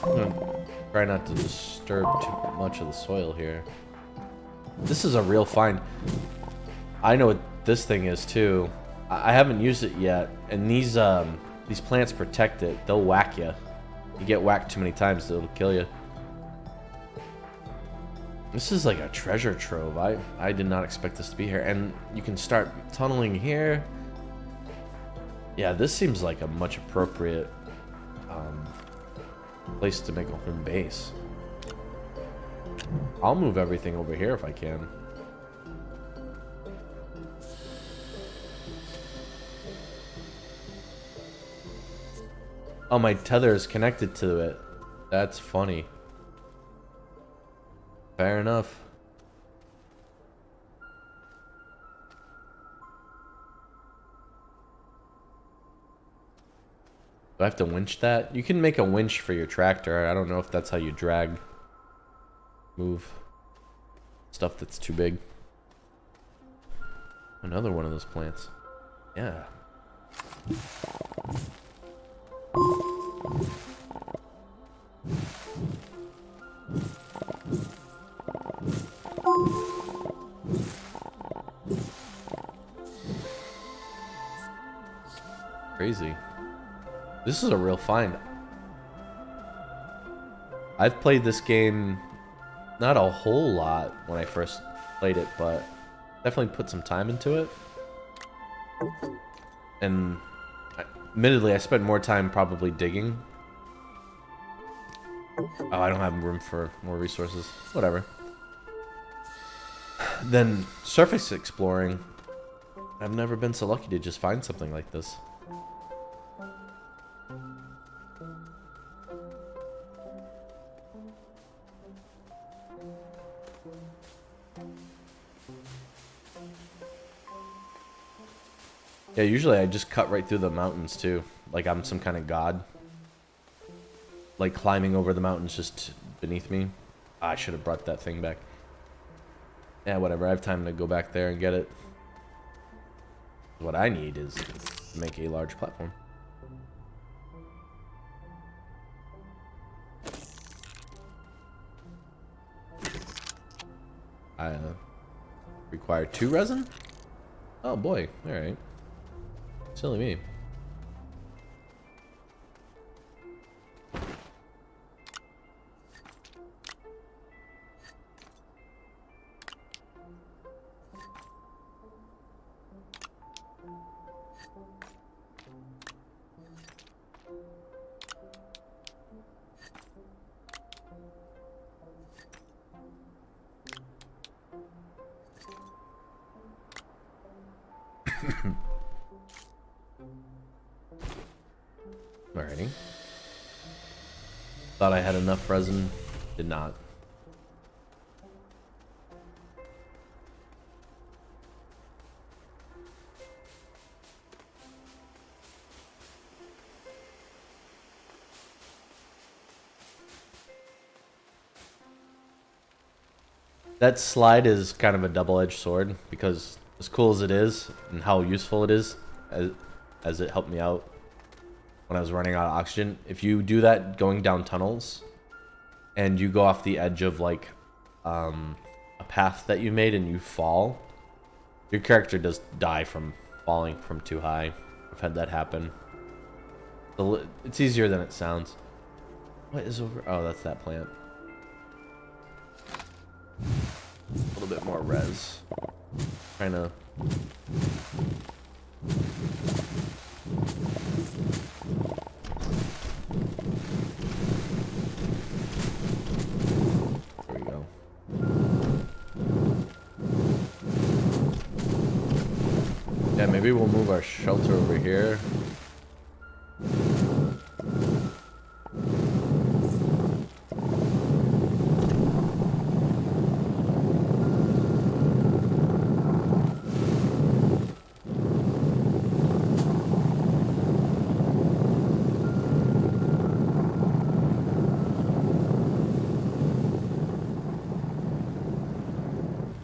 I'm gonna try not to disturb too much of the soil here. This is a real find. I know what this thing is too. I haven't used it yet, and these plants protect it. They'll whack you. You get whacked too many times, it'll kill you. This is like a treasure trove. I did not expect this to be here, and you can start tunneling here. Yeah, this seems like a much appropriate place to make a home base. I'll move everything over here if I can. Oh, my tether is connected to it. That's funny. Fair enough. Do I have to winch that? You can make a winch for your tractor. I don't know if that's how you drag. Move stuff that's too big. Another one of those plants. Yeah. Crazy. This is a real find. I've played this game not a whole lot when I first played it, but definitely put some time into it. And admittedly, I spent more time probably digging. Oh, I don't have room for more resources. Whatever. Then surface exploring. I've never been so lucky to just find something like this. Yeah, usually I just cut right through the mountains too. Like I'm some kind of god. Like climbing over the mountains just beneath me. Ah, I should have brought that thing back. Yeah, whatever. I have time to go back there and get it. What I need is to make a large platform. I require 2 resin? Oh boy, alright. Silly me. Alrighty. Thought I had enough resin. Did not. That slide is kind of a double-edged sword because as cool as it is and how useful it is, as it helped me out when I was running out of oxygen, if you do that going down tunnels and you go off the edge of like a path that you made and you fall, your character does die from falling from too high. I've had that happen. It's easier than it sounds. What is over? Oh, that's that plant. A little bit more res. Trying to. There we go. Yeah, maybe we'll move our shelter over here.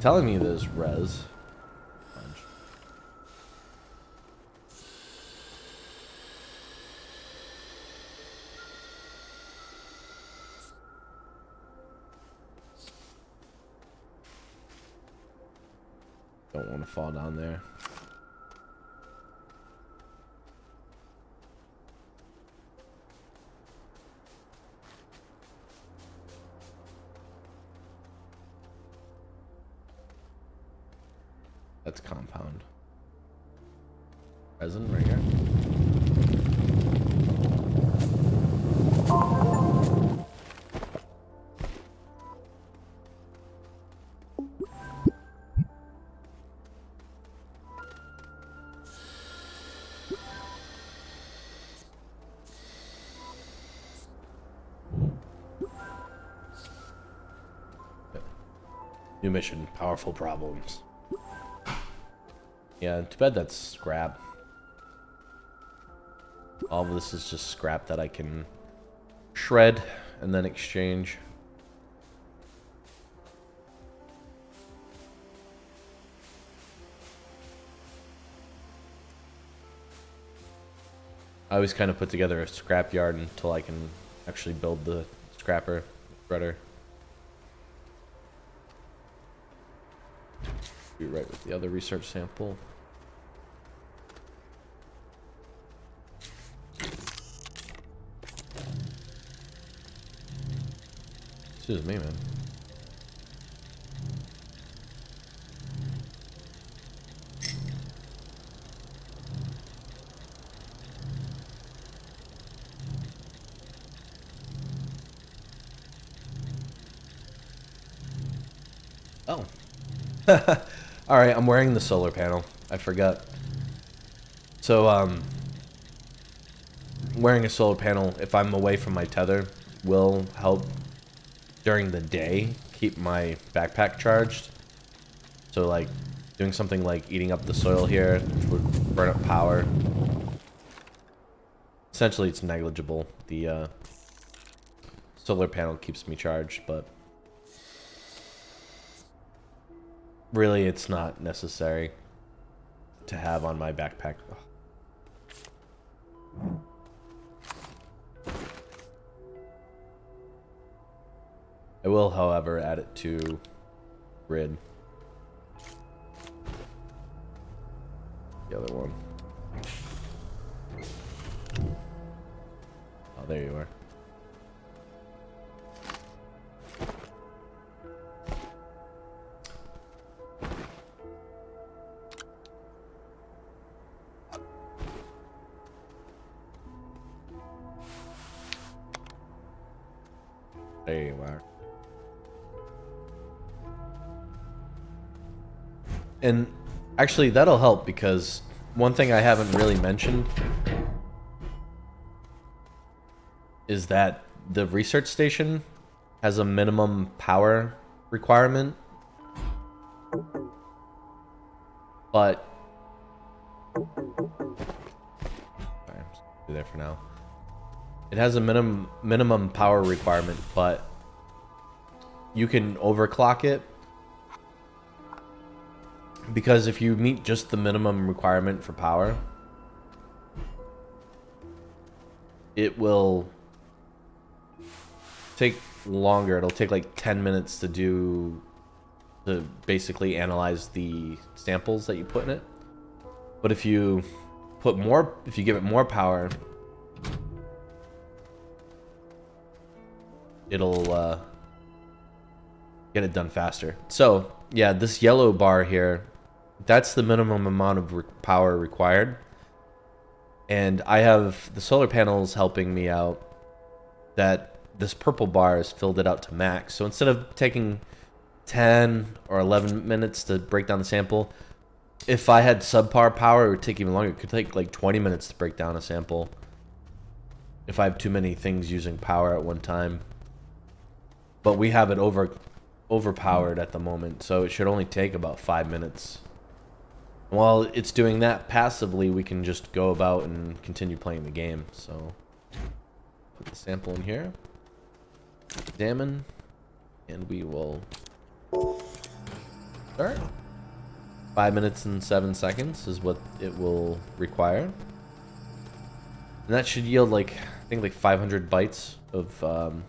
Telling me there's res. Don't want to fall down there. That's compound. Resin right here. New mission, powerful problems. Yeah, too bad that's scrap. All of this is just scrap that I can shred and then exchange. I always kind of put together a scrap yard until I can actually build the scrapper shredder. Be right with the other research sample. Excuse me, man. Oh. Alright, I'm wearing the solar panel. I forgot. So, wearing a solar panel, if I'm away from my tether, will help during the day keep my backpack charged. So, like, doing something like eating up the soil here, which would burn up power. Essentially, it's negligible. The solar panel keeps me charged, but really, it's not necessary to have on my backpack. I will, however, add it to grid. The other one. Oh, there you are. There you are. And actually, that'll help because one thing I haven't really mentioned is that the research station has a minimum power requirement. But sorry, I'm just gonna do there for now. It has a minimum power requirement, but you can overclock it Because if you meet just the minimum requirement for power, it will take longer. It'll take like 10 minutes to basically analyze the samples that you put in it. But if you give it more power, it'll get it done faster. So yeah, this yellow bar here, that's the minimum amount of power required. And I have the solar panels helping me out that this purple bar has filled it out to max. So instead of taking 10 or 11 minutes to break down the sample, if I had subpar power, it would take even longer. It could take like 20 minutes to break down a sample if I have too many things using power at one time. But we have it overpowered at the moment, so it should only take about 5 minutes. While it's doing that passively, we can just go about and continue playing the game. So put the sample in here, examine, and we will start. 5 minutes and 7 seconds is what it will require. And that should yield like, I think like 500 bytes of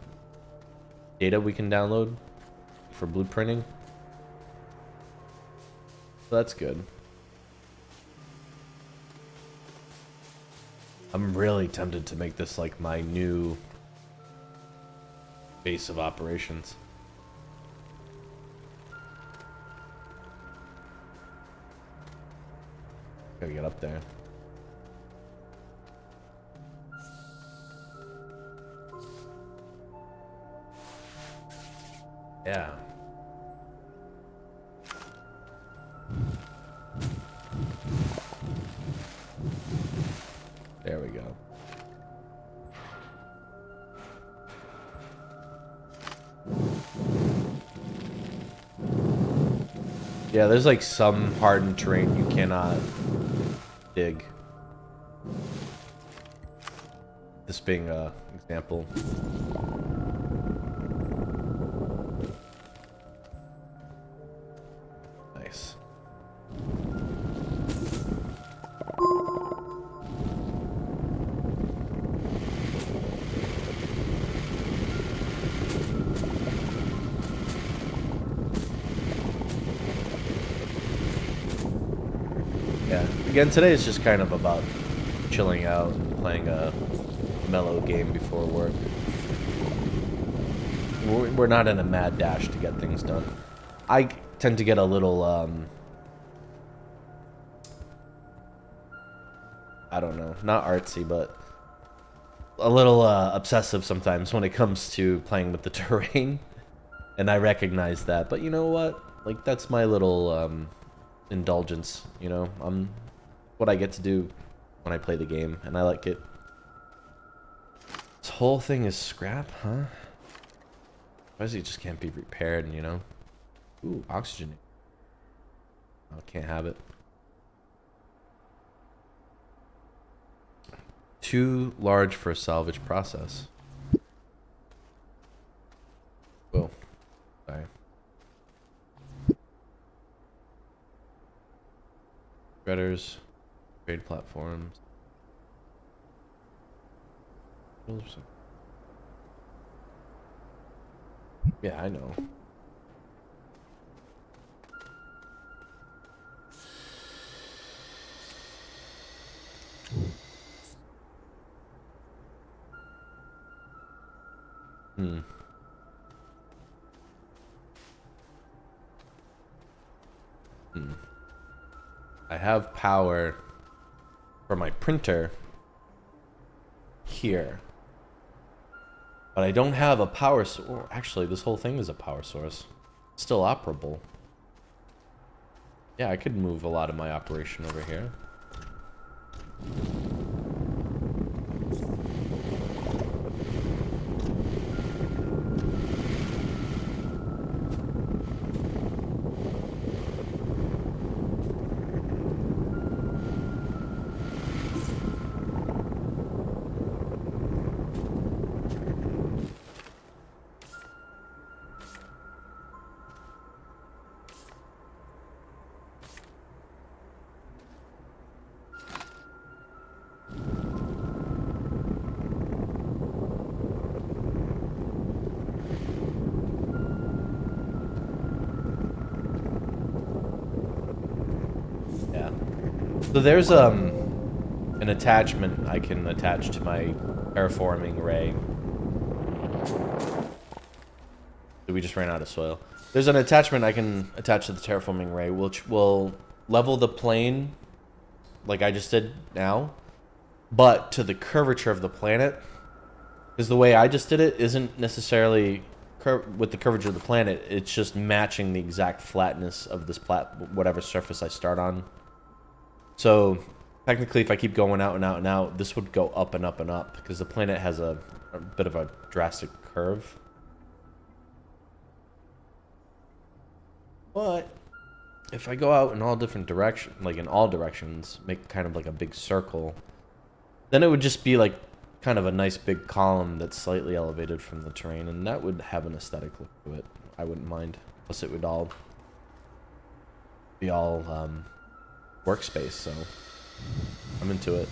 data we can download for blueprinting. So that's good. I'm really tempted to make this like my new base of operations. Gotta get up there. Yeah. There we go. Yeah, there's like some hardened terrain you cannot dig. This being an example. Nice. Yeah, again, today is just kind of about chilling out and playing a mellow game before work. We're not in a mad dash to get things done. I tend to get a little, I don't know, not artsy, but a little obsessive sometimes when it comes to playing with the terrain. And I recognize that, but you know what? Like, that's my little indulgence, you know? What I get to do when I play the game, and I like it. This whole thing is scrap, huh? Obviously it just can't be repaired, you know? Ooh, oxygen. Oh, can't have it. Too large for a salvage process. Oh, sorry. Shredders, trade platforms. Yeah, I know. I have power for my printer here, but I don't have a power source. Actually, this whole thing is a power source. It's still operable. Yeah, I could move a lot of my operation over here. So there's an attachment I can attach to my terraforming ray. We just ran out of soil. There's an attachment I can attach to the terraforming ray, which will level the plane like I just did now, but to the curvature of the planet. Because the way I just did it isn't necessarily with the curvature of the planet. It's just matching the exact flatness of this whatever surface I start on. So technically, if I keep going out and out and out, this would go up and up and up because the planet has a bit of a drastic curve. But if I go out in all different directions, like in all directions, make kind of like a big circle, then it would just be like kind of a nice big column that's slightly elevated from the terrain, and that would have an aesthetic look to it. I wouldn't mind. Plus it would all be all workspace, so I'm into it.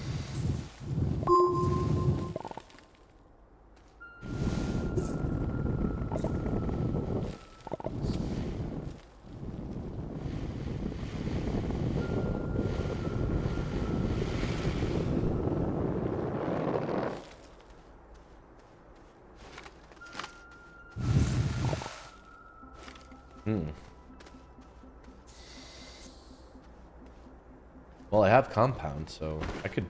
Well, I have compound, so I could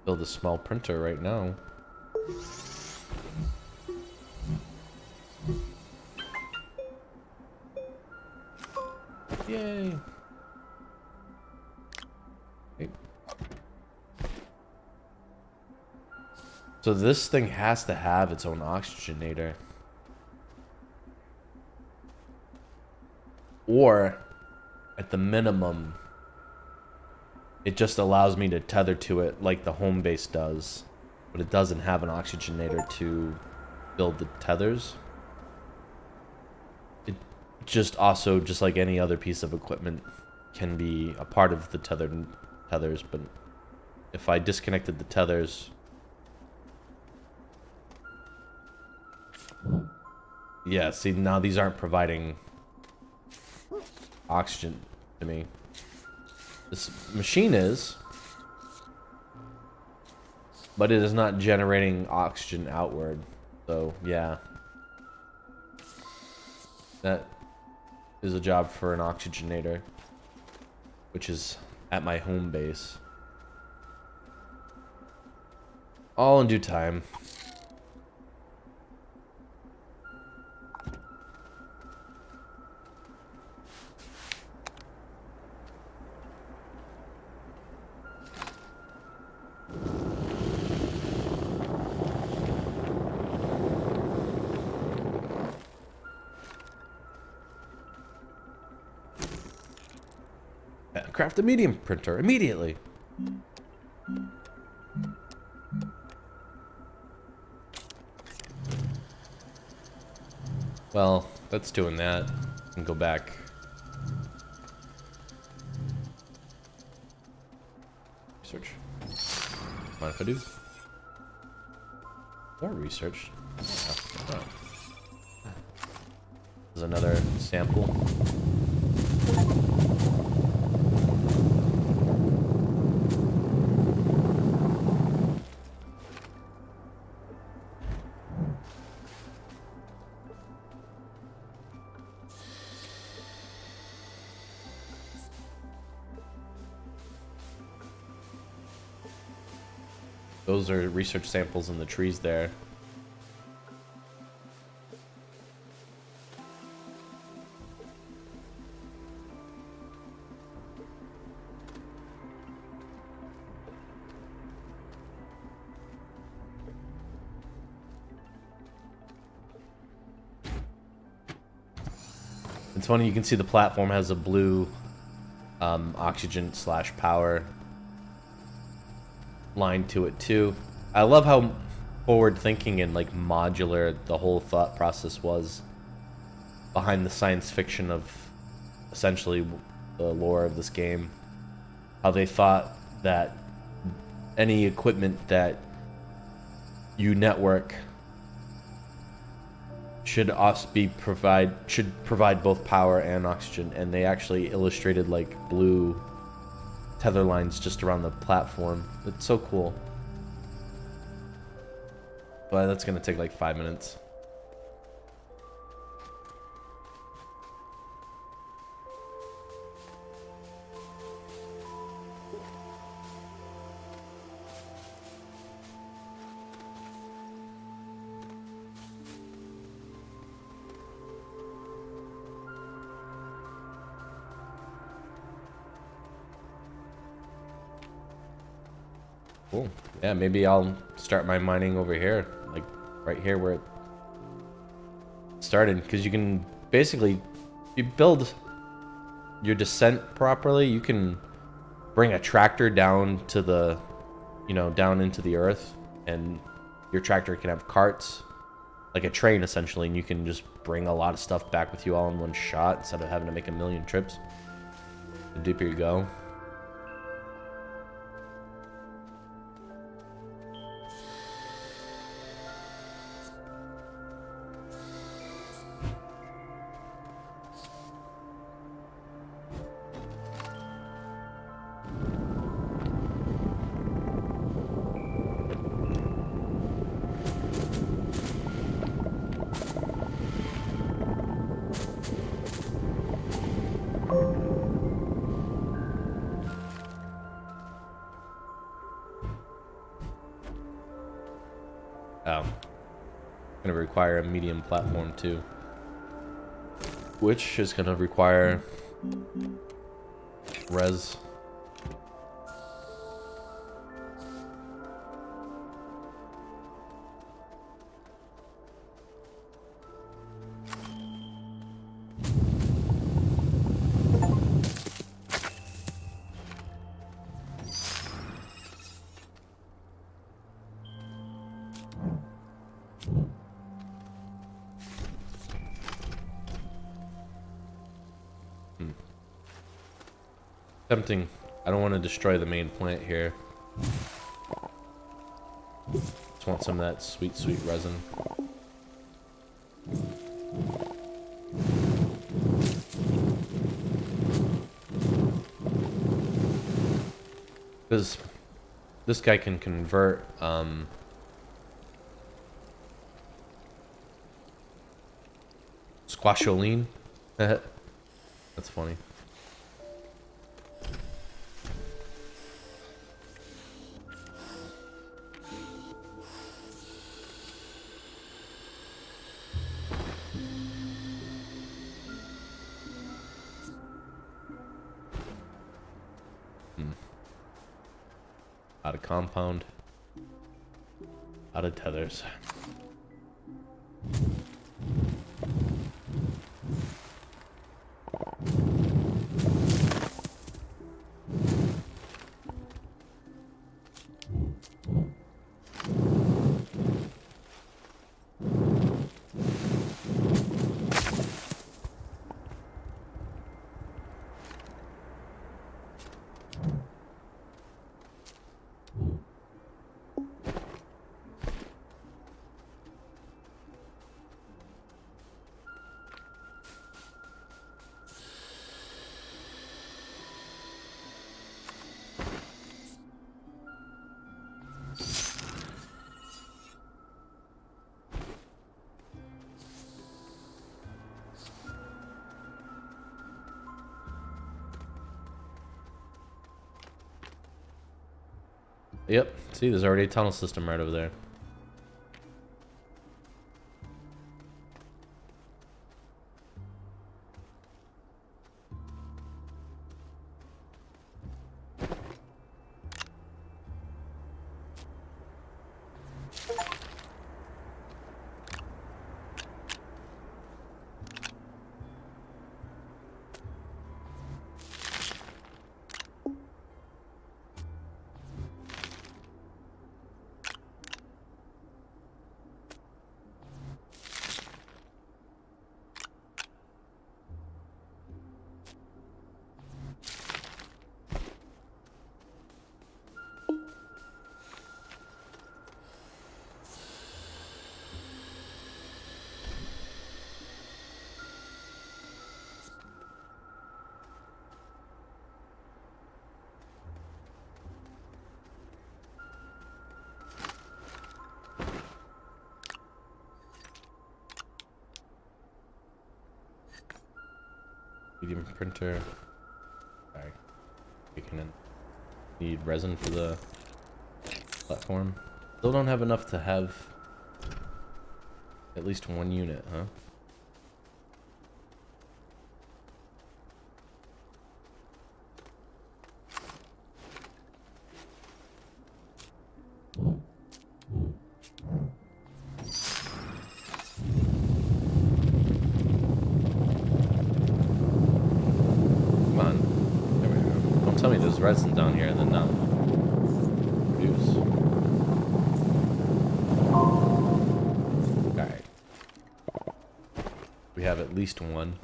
build a small printer right now. Yay! Okay. So this thing has to have its own oxygenator. Or, at the minimum, it just allows me to tether to it like the home base does. But it doesn't have an oxygenator to build the tethers. It just also, just like any other piece of equipment, can be a part of the tethers. But if I disconnected the tethers... Yeah, see, now these aren't providing oxygen to me. This machine is, but it is not generating oxygen outward. So yeah, that is a job for an oxygenator, which is at my home base. All in due time. Craft a medium printer immediately. Well, that's doing that. And go back. Research. Mind if I do? More research. Yeah. Oh. There's another sample. Those are research samples in the trees there. It's funny, you can see the platform has a blue oxygen / power line to it too. I love how forward thinking and like modular the whole thought process was behind the science fiction of essentially the lore of this game. How they thought that any equipment that you network should also provide both power and oxygen, and they actually illustrated like blue tether lines just around the platform. It's so cool. But that's gonna take like 5 minutes. Cool. Yeah, maybe I'll start my mining over here, like right here where it started, because you can basically, if you build your descent properly, you can bring a tractor down to the, you know, down into the earth, and your tractor can have carts, like a train essentially, and you can just bring a lot of stuff back with you all in one shot instead of having to make a million trips. The deeper you go. Oh. Gonna require a medium platform too. Which is gonna require res. Tempting. I don't want to destroy the main plant here. Just want some of that sweet, sweet resin. Because this guy can convert, squasholine. That's funny. Out of compound. Out of tethers. Yep. See, there's already a tunnel system right over there. Medium printer. Sorry. We can need resin for the platform. Still don't have enough to have at least one unit, huh? Come on. There we go. Don't tell me there's resin down here and then not produce. Alright. We have at least one.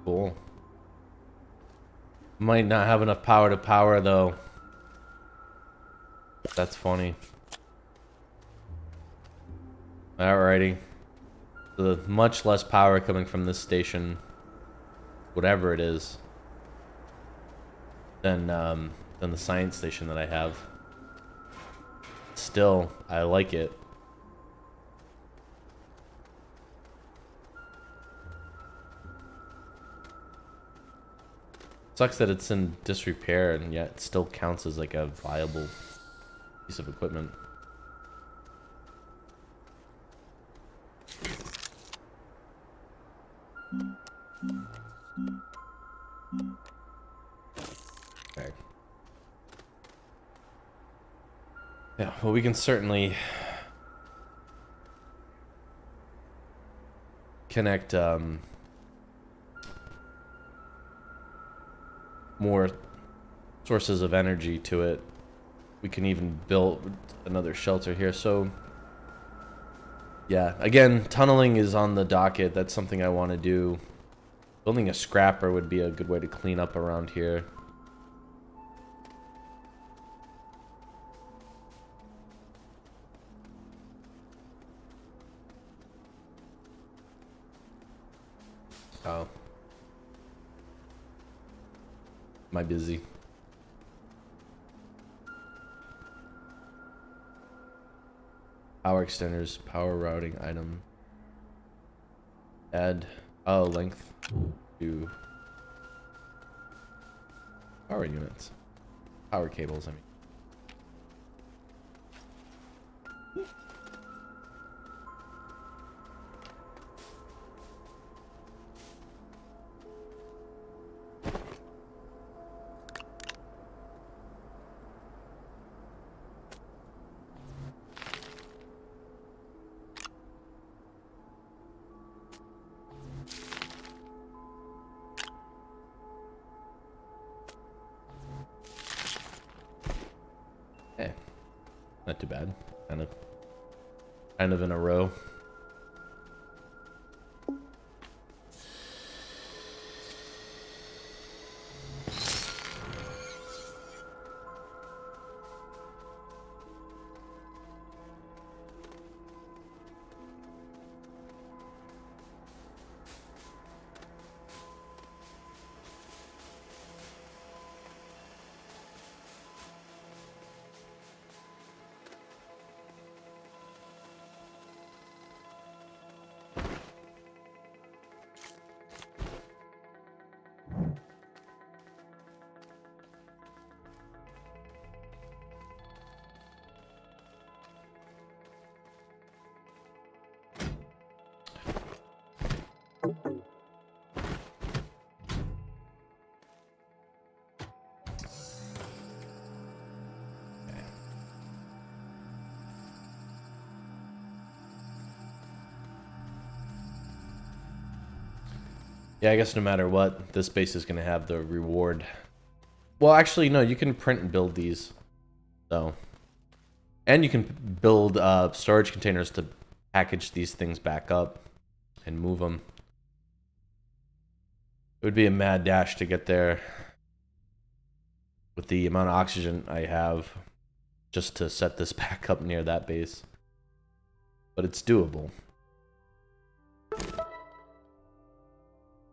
Cool. Might not have enough power to power though. That's funny. Alrighty. So much less power coming from this station, whatever it is, than the science station that I have. Still, I like it. Sucks that it's in disrepair and yet it still counts as like a viable piece of equipment. Okay. Yeah, well, we can certainly connect more sources of energy to it. We can even build another shelter here. So yeah, again, tunneling is on the docket. That's something I want to do. Building a scrapper would be a good way to clean up around here. Oh. Am I busy? Power extenders, power routing item. Add, oh, length to power units. Power cables, I mean. Eh, not too bad. Kind of in a row. Yeah, I guess no matter what, this base is going to have the reward. Well, actually, no, you can print and build these. So, and you can build storage containers to package these things back up and move them. It would be a mad dash to get there with the amount of oxygen I have just to set this back up near that base. But it's doable.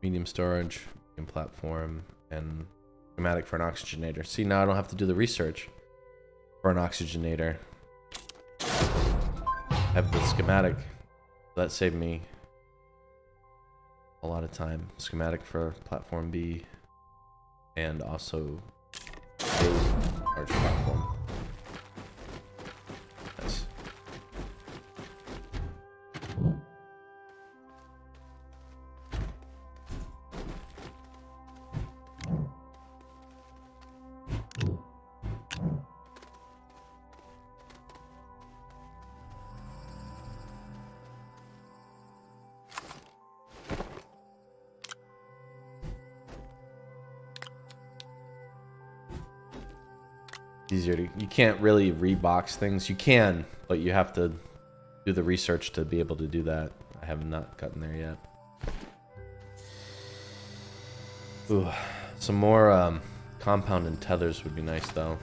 Medium storage, medium platform, and schematic for an oxygenator. See, now I don't have to do the research for an oxygenator. I have the schematic. That saved me a lot of time. Schematic for platform B, and also a large platform. Nice. Easier to, you can't really rebox things. You can, but you have to do the research to be able to do that. I have not gotten there yet. Ooh, some more compound and tethers would be nice though.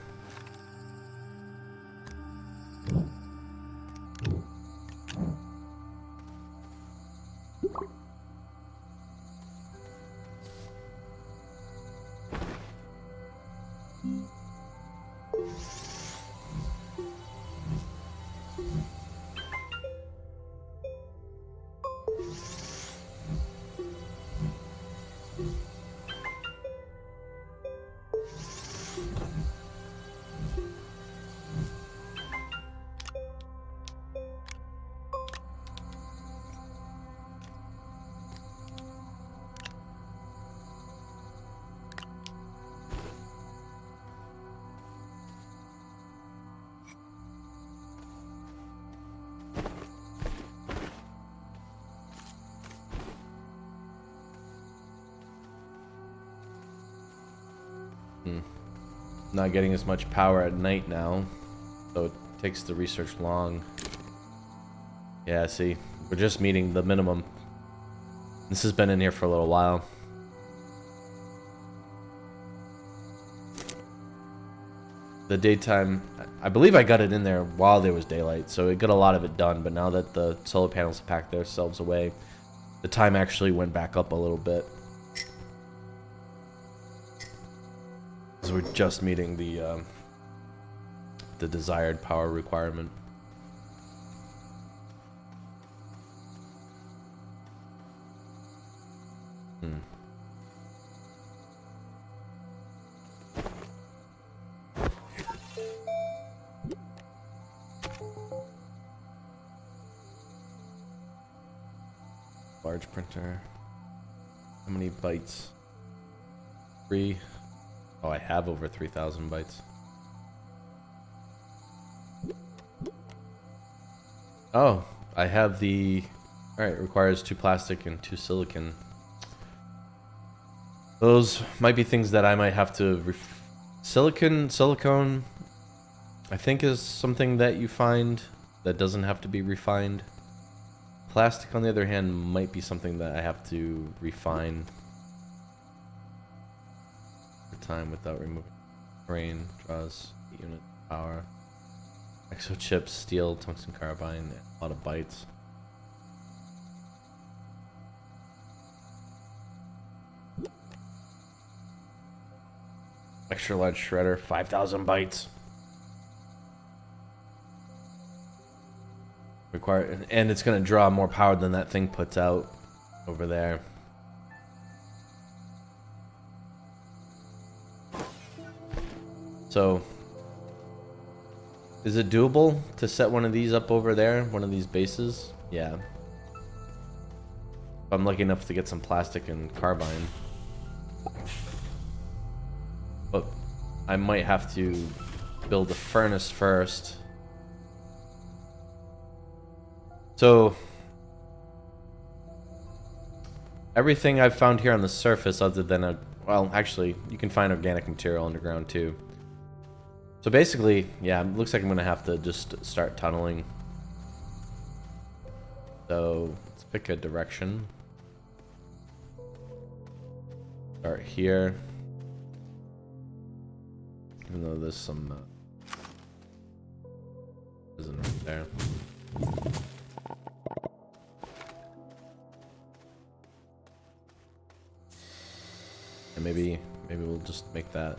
Not getting as much power at night now, so it takes the research long. Yeah, see, we're just meeting the minimum. This has been in here for a little while. The daytime, I believe I got it in there while there was daylight, so it got a lot of it done, but now that the solar panels have packed themselves away, the time actually went back up a little bit. We're just meeting the desired power requirement. Large printer. How many bytes? 3. Oh, I have over 3,000 bytes. Oh, I have the... Alright, requires 2 plastic and 2 silicon. Those might be things that I might have to... Silicone, I think is something that you find that doesn't have to be refined. Plastic, on the other hand, might be something that I have to refine. Time without removing grain, draws unit power. Exo chips, steel, tungsten carbine, a lot of bytes. Extra large shredder, 5,000 bytes. And it's going to draw more power than that thing puts out over there. So, is it doable to set one of these up over there? One of these bases? Yeah. If I'm lucky enough to get some plastic and carbine. But I might have to build a furnace first. So, everything I've found here on the surface other than a... Well, actually, you can find organic material underground too. So basically, yeah, it looks like I'm going to have to just start tunneling. So, let's pick a direction. Start here. Even though there's some... isn't right there. And maybe we'll just make that.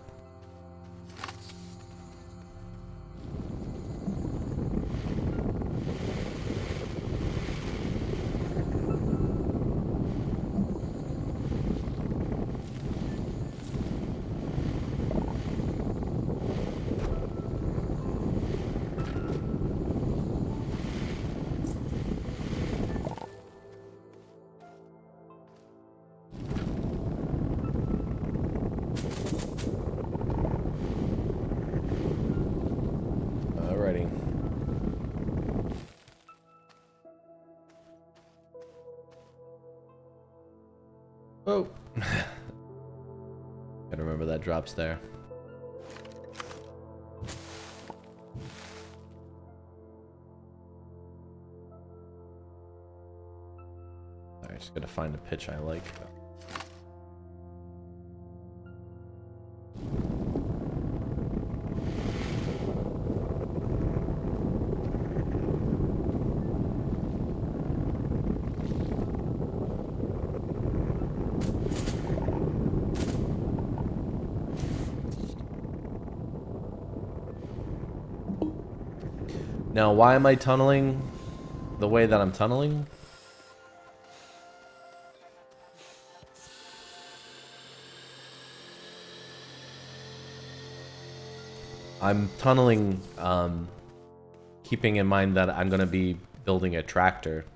Oh. Gotta remember that drops there. I just gotta find a pitch I like. Now, why am I tunneling the way that I'm tunneling? I'm tunneling, keeping in mind that I'm going to be building a tractor.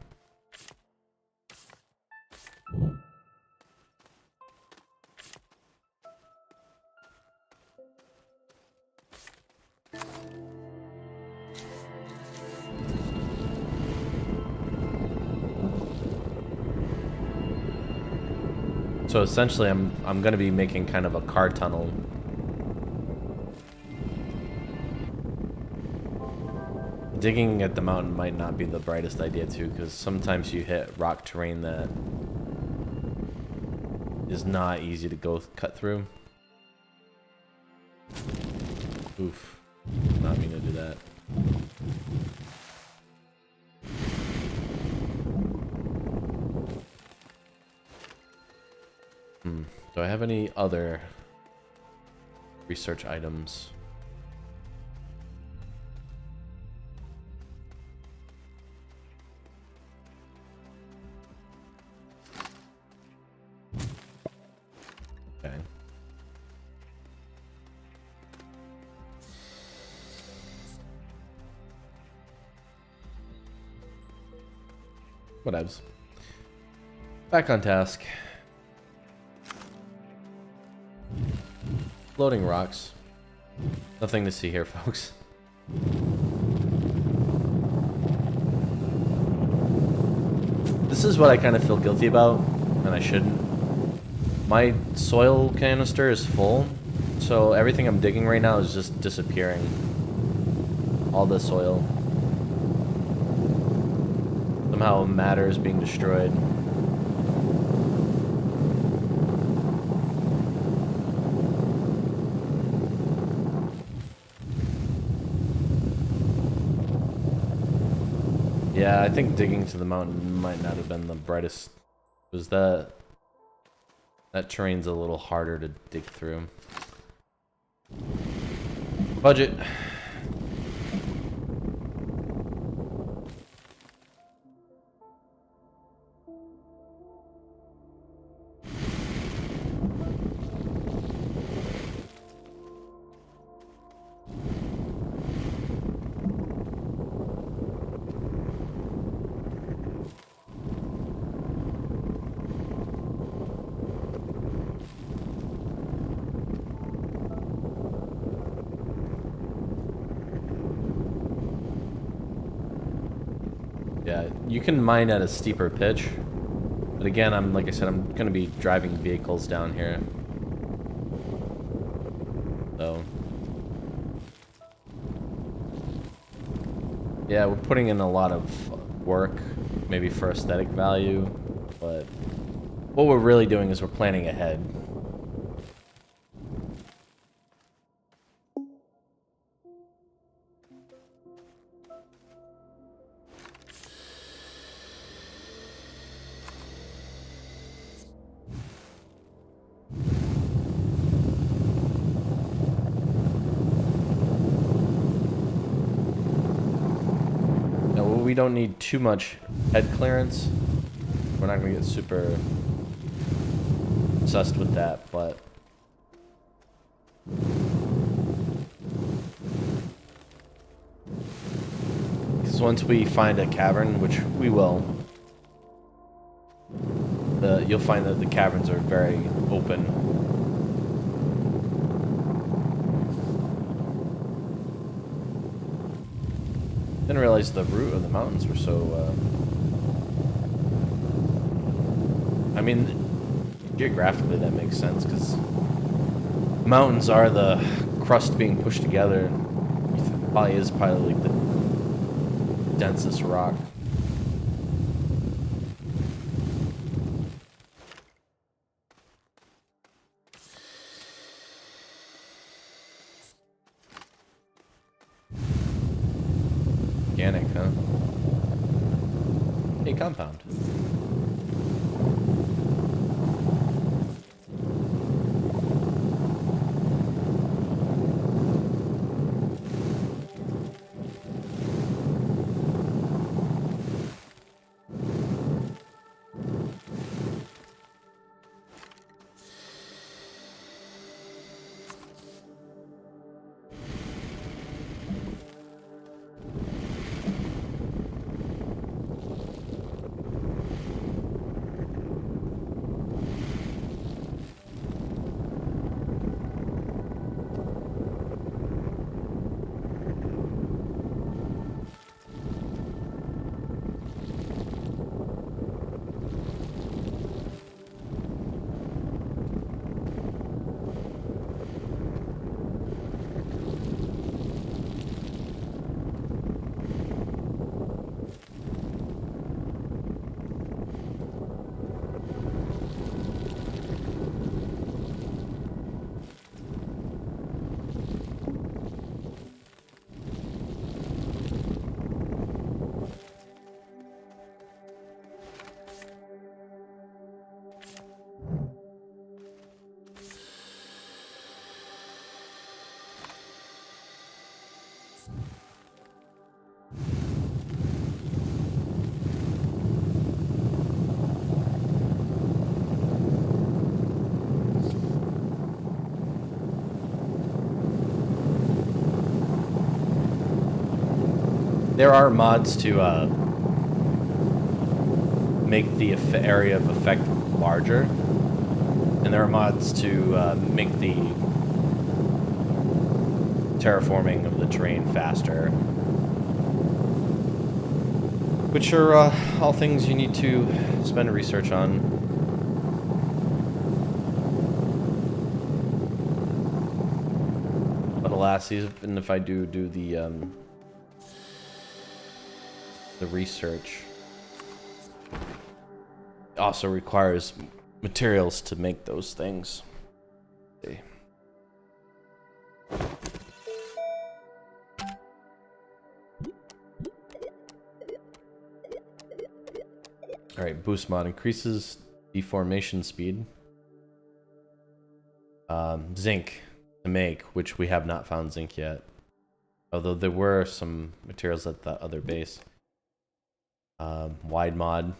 So essentially, I'm going to be making kind of a car tunnel. Digging at the mountain might not be the brightest idea too, because sometimes you hit rock terrain that is not easy to cut through. Oof. Not mean to do that. Do I have any other research items? Okay. Whatevs. Back on task. Floating rocks. Nothing to see here, folks. This is what I kind of feel guilty about, and I shouldn't. My soil canister is full, so everything I'm digging right now is just disappearing. All the soil. Somehow matter is being destroyed. Yeah, I think digging to the mountain might not have been the brightest. Was that terrain's a little harder to dig through. Budget. Yeah, you can mine at a steeper pitch, but But again, like I said, I'm going to be driving vehicles down here. So, yeah, we're putting in a lot of work, maybe for aesthetic value, but what we're really doing is we're planning ahead. We don't need too much head clearance. We're not going to get super obsessed with that, but because once we find a cavern, which we will, you'll find that the caverns are very open. Didn't realize the root of the mountains were so, I mean, geographically that makes sense, because mountains are the crust being pushed together. It probably like the densest rock. Organic, huh? A compound. There are mods to make the area of effect larger, and there are mods to make the terraforming of the terrain faster, which are all things you need to spend research on. But alas, even if I do the research, it also requires materials to make those things. Okay. Alright, boost mod increases deformation speed. Zinc to make, which we have not found zinc yet. Although there were some materials at the other base. Wide mod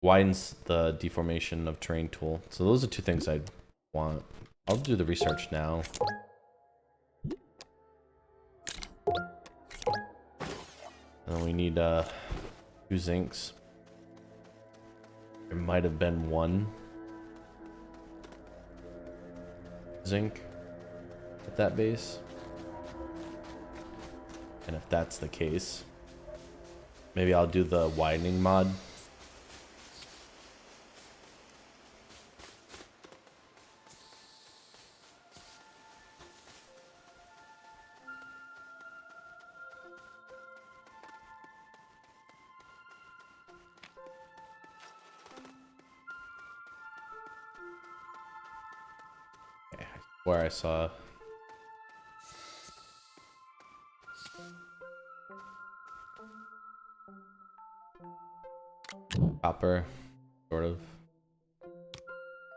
widens the deformation of terrain tool. So those are two things I want. I'll do the research now. And we need 2 zincs. There might have been 1 zinc at that base. And if that's the case, maybe I'll do the widening mod. where I saw. Copper, sort of.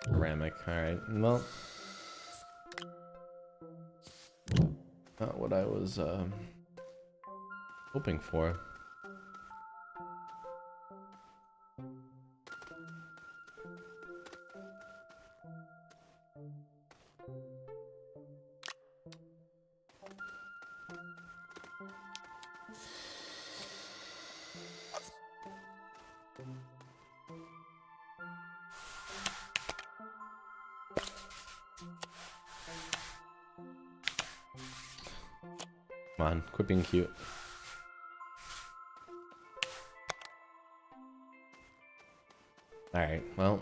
Ceramic, alright. Well, not what I was hoping for. Come on, quit being cute. Alright, well.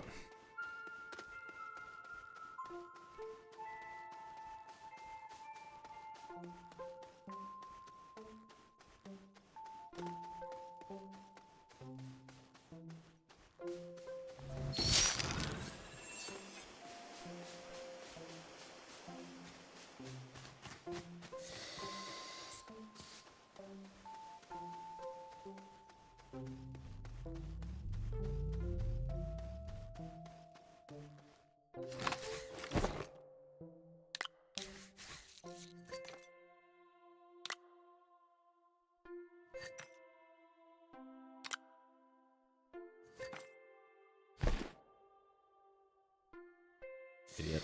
Idiot.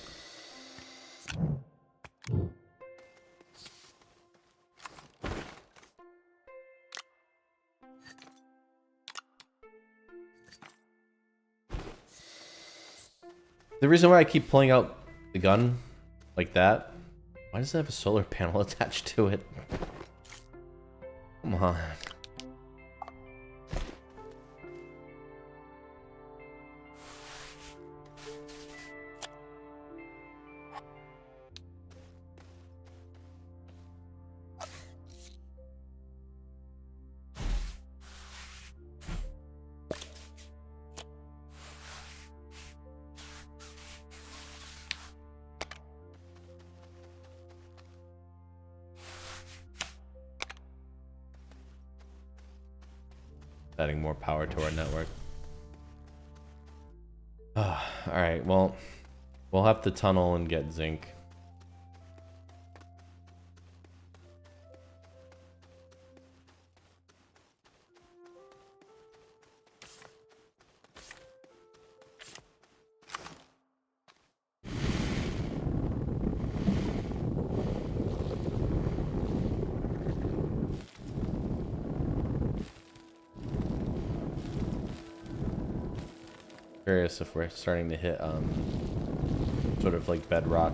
The reason why I keep pulling out the gun like that, why does it have a solar panel attached to it? Come on. Adding more power to our network. Alright, well, we'll have to tunnel and get zinc. Curious if we're starting to hit sort of like bedrock.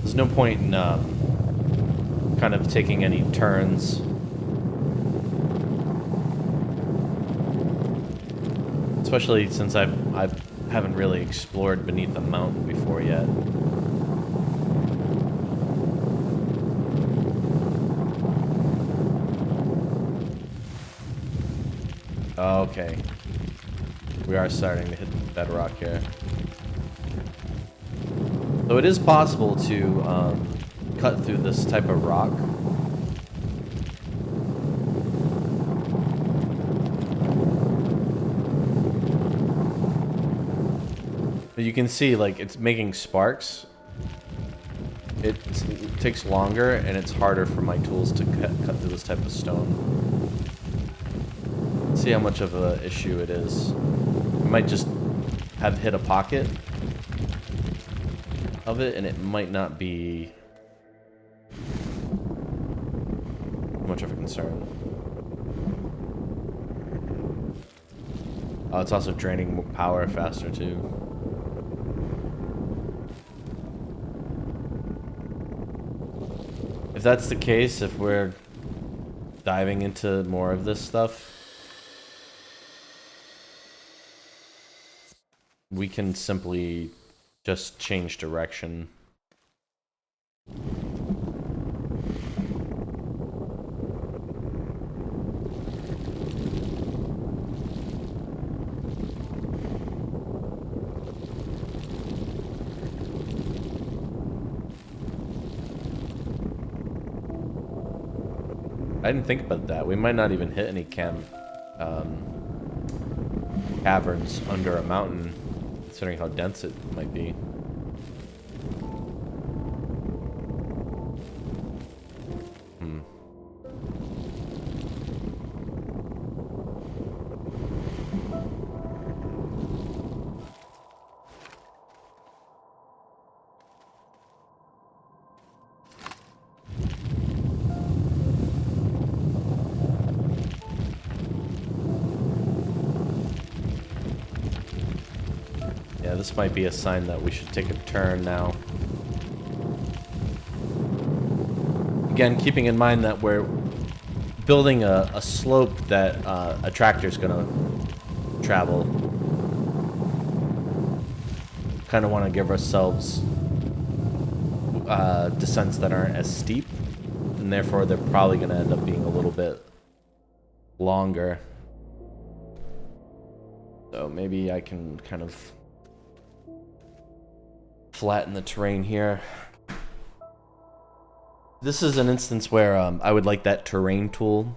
There's no point in kind of taking any turns. Especially since I haven't really explored beneath the mountain before yet. Okay. We are starting to hit the bedrock here. So it is possible to cut through this type of rock. But you can see, like, it's making sparks. It takes longer, and it's harder for my tools to cut through this type of stone. Let's see how much of an issue it is. We might just have hit a pocket of it, and it might not be much of a concern. Oh, it's also draining power faster too. that's the case, if we're diving into more of this stuff, we can simply just change direction. I didn't think about that. We might not even hit any caverns under a mountain, considering how dense it might be. This might be a sign that we should take a turn now. Again, keeping in mind that we're building a slope that a tractor's gonna travel. Kind of want to give ourselves descents that aren't as steep, and therefore they're probably gonna end up being a little bit longer. So maybe I can kind of flatten the terrain here. This is an instance where I would like that terrain tool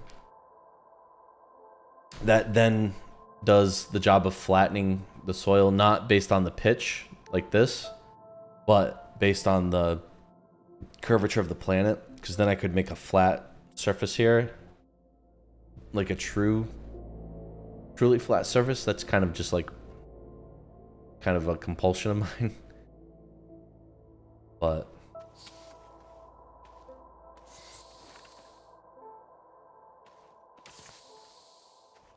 that then does the job of flattening the soil, not based on the pitch like this, but based on the curvature of the planet, because then I could make a flat surface here, like a truly flat surface. That's kind of just like kind of a compulsion of mine. But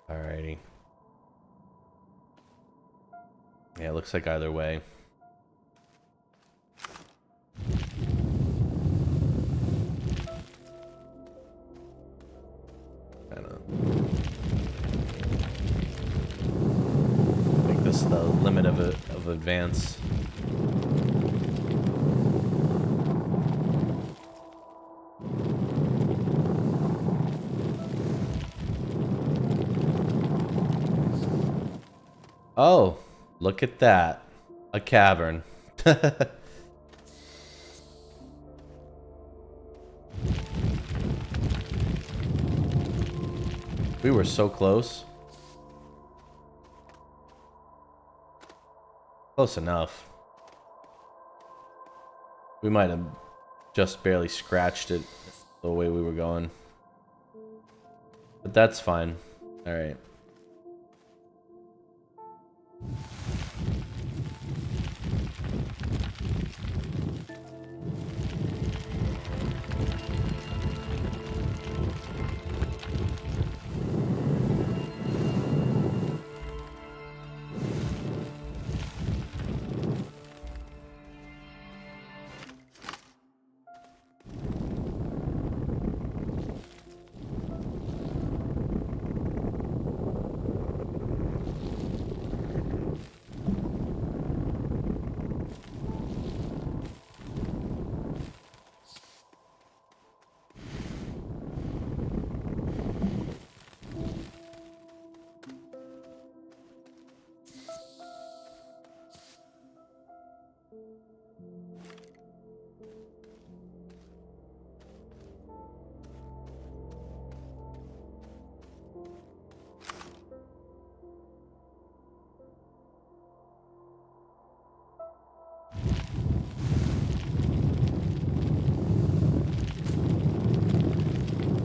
alrighty. Yeah, it looks like either way. Kinda make this the limit of advance. Oh, look at that. A cavern. We were so close. Close enough. We might have just barely scratched it the way we were going. But that's fine. Alright.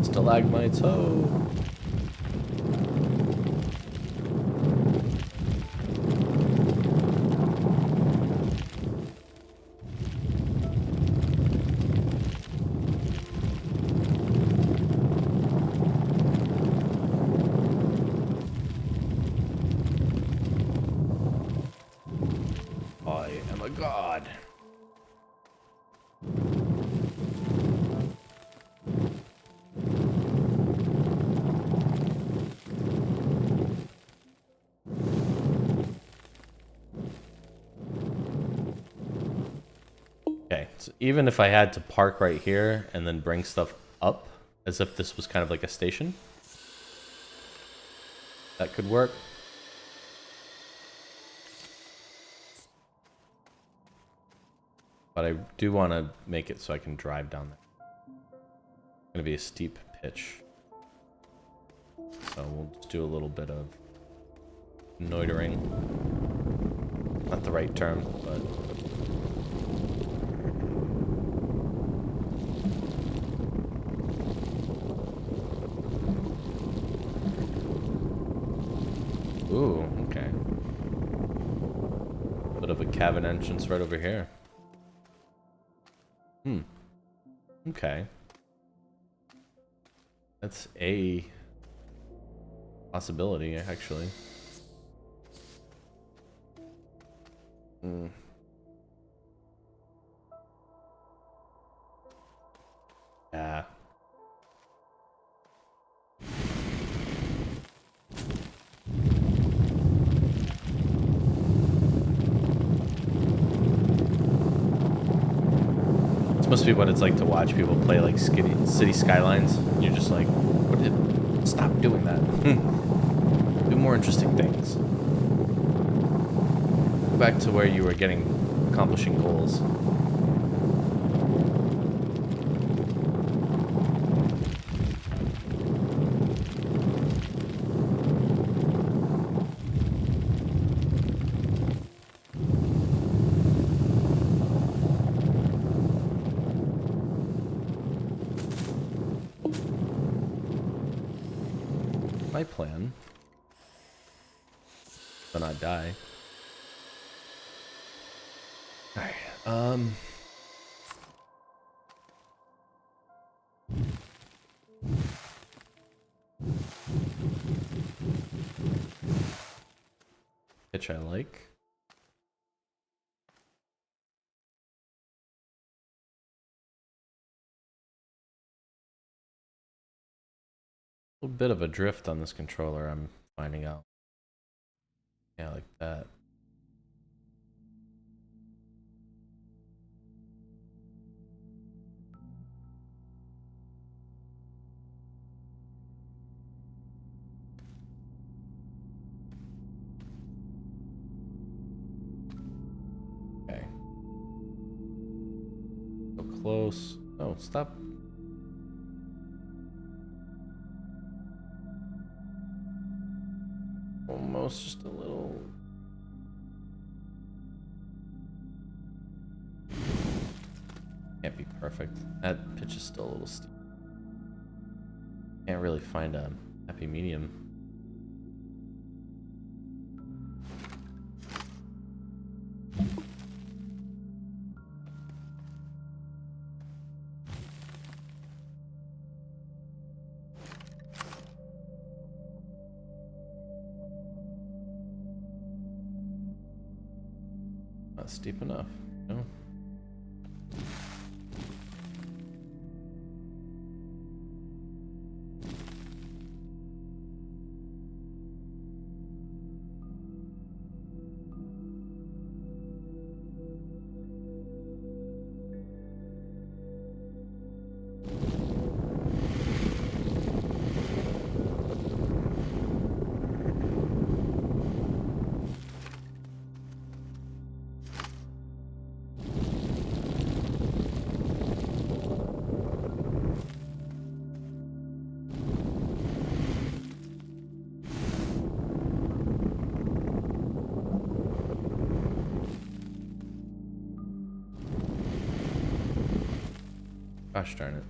Stalagmites, ho! I am a god. Okay, so even if I had to park right here and then bring stuff up, as if this was kind of like a station, that could work. But I do want to make it so I can drive down there. It's going to be a steep pitch. So we'll just do a little bit of loitering. Not the right term, but... Ooh, okay. Bit of a cabin entrance right over here. Okay. That's a possibility, actually. Yeah. This must be what it's like to watch people play like City Skylines. You're just like, what did... Stop doing that. Do more interesting things. Go back to where you were accomplishing goals. My plan. Do not die. Alright, pitch I like. A little bit of a drift on this controller, I'm finding out. Yeah, like that. Okay. So close. Oh, stop. Almost just a little. Can't be perfect. That pitch is still a little steep. Can't really find a happy medium. Not steep enough, no? Gosh darn it.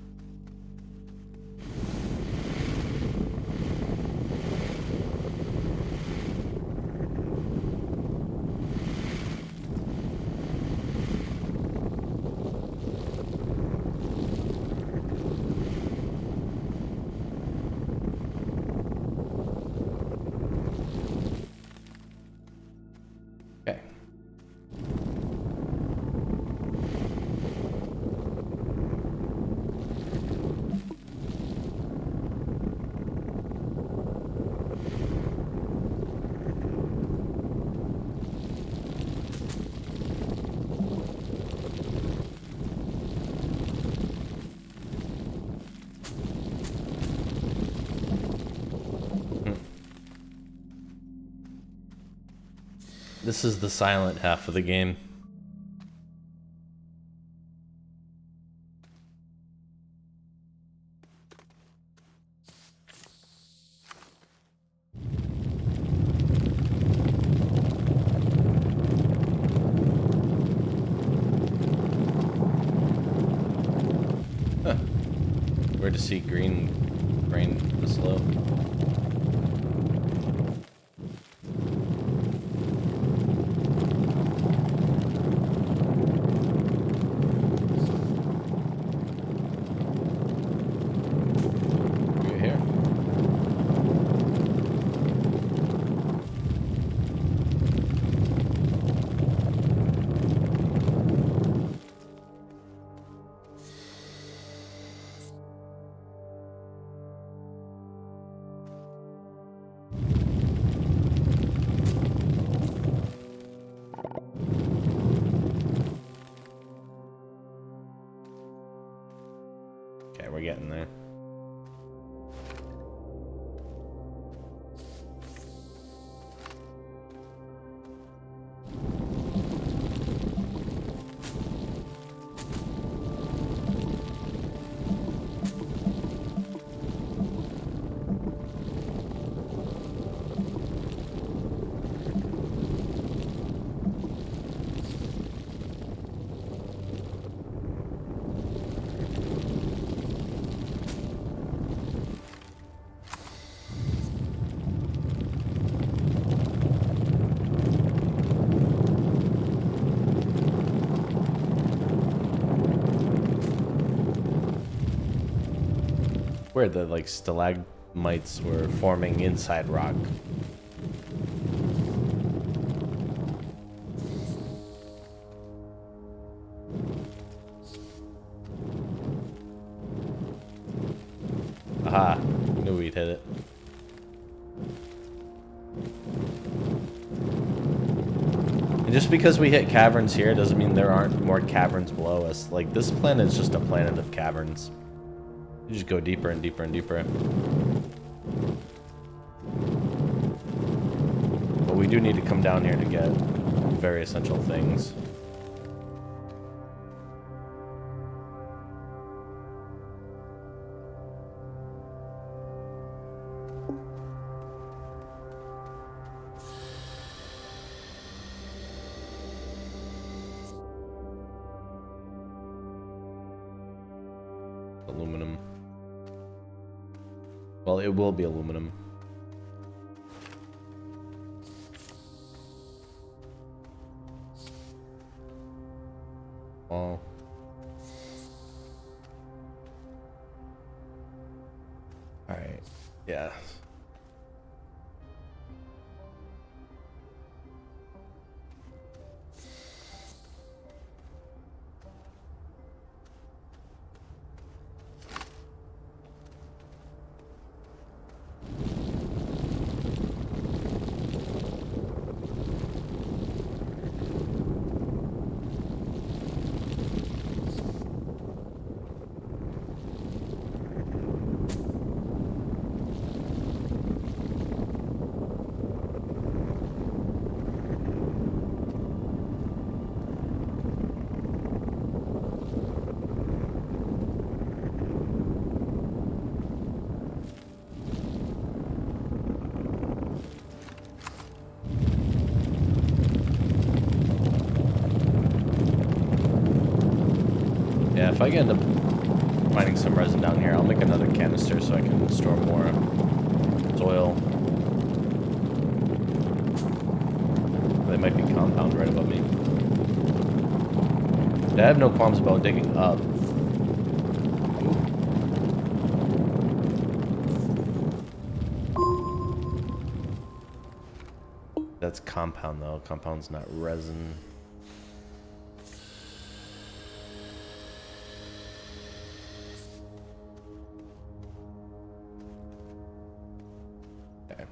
Okay. This is the silent half of the game. Huh. Where to see green grain this low? Okay, we're getting there. Where the like stalagmites were forming inside rock. Aha, knew we'd hit it. And just because we hit caverns here doesn't mean there aren't more caverns below us. Like, this planet is just a planet of caverns. You just go deeper and deeper and deeper. But we do need to come down here to get very essential things. Aluminum. Well, it will be aluminum. Oh. Alright. Yeah. Yeah, if I end up finding some resin down here, I'll make another canister so I can store more soil. They might be compound right above me. I have no qualms about digging up. That's compound though. Compound's not resin. Okay.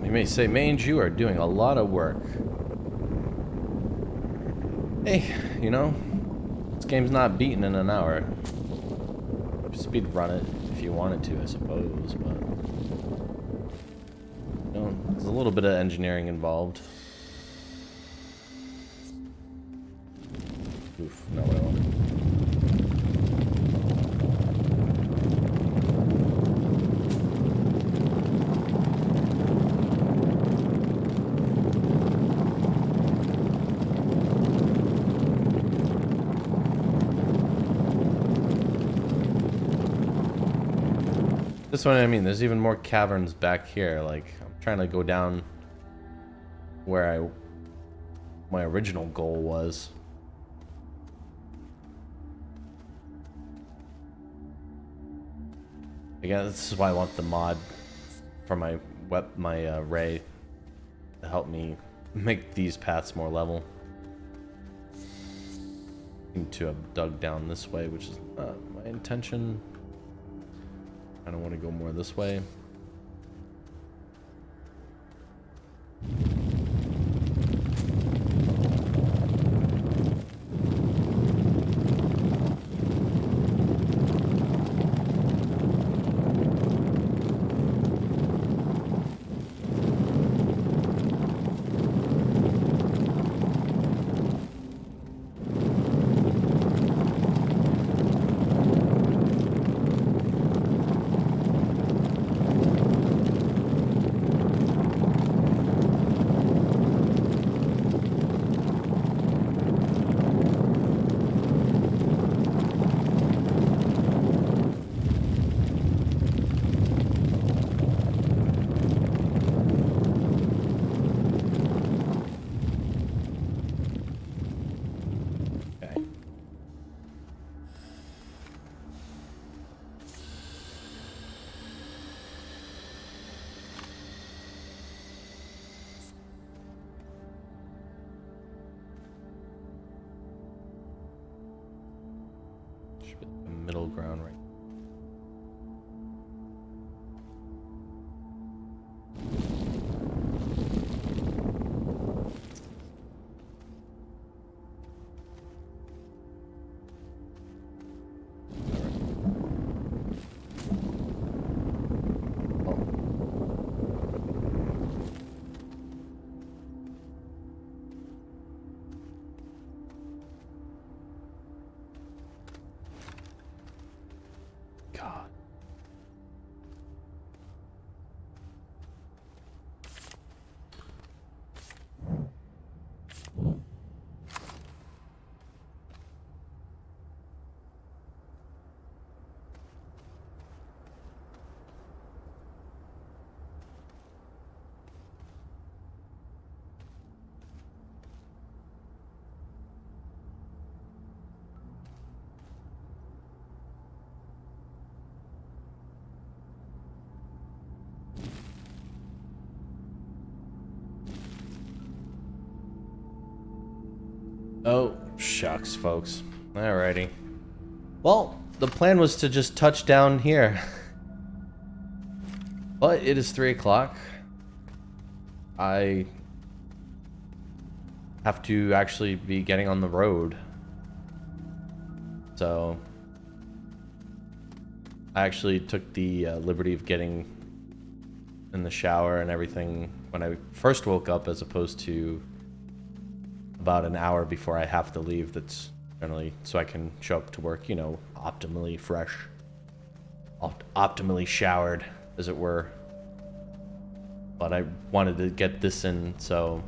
You may say, Mange, you are doing a lot of work. Hey, you know, this game's not beaten in an hour. Speed run it if you wanted to, I suppose, but you know, there's a little bit of engineering involved. Oof, not what I wanted. This one, I mean, there's even more caverns back here. Like, I'm trying to go down where my original goal was. Again, this is why I want the mod for my ray to help me make these paths more level. Seem to have dug down this way, which is not my intention. I don't want to go more this way. Middle ground right. God. Oh, shucks, folks. Alrighty. Well, the plan was to just touch down here. But it is 3 o'clock. I have to actually be getting on the road. So I actually took the liberty of getting in the shower and everything when I first woke up, as opposed to about an hour before I have to leave. That's generally so I can show up to work, you know, optimally fresh, optimally showered, as it were. But I wanted to get this in, so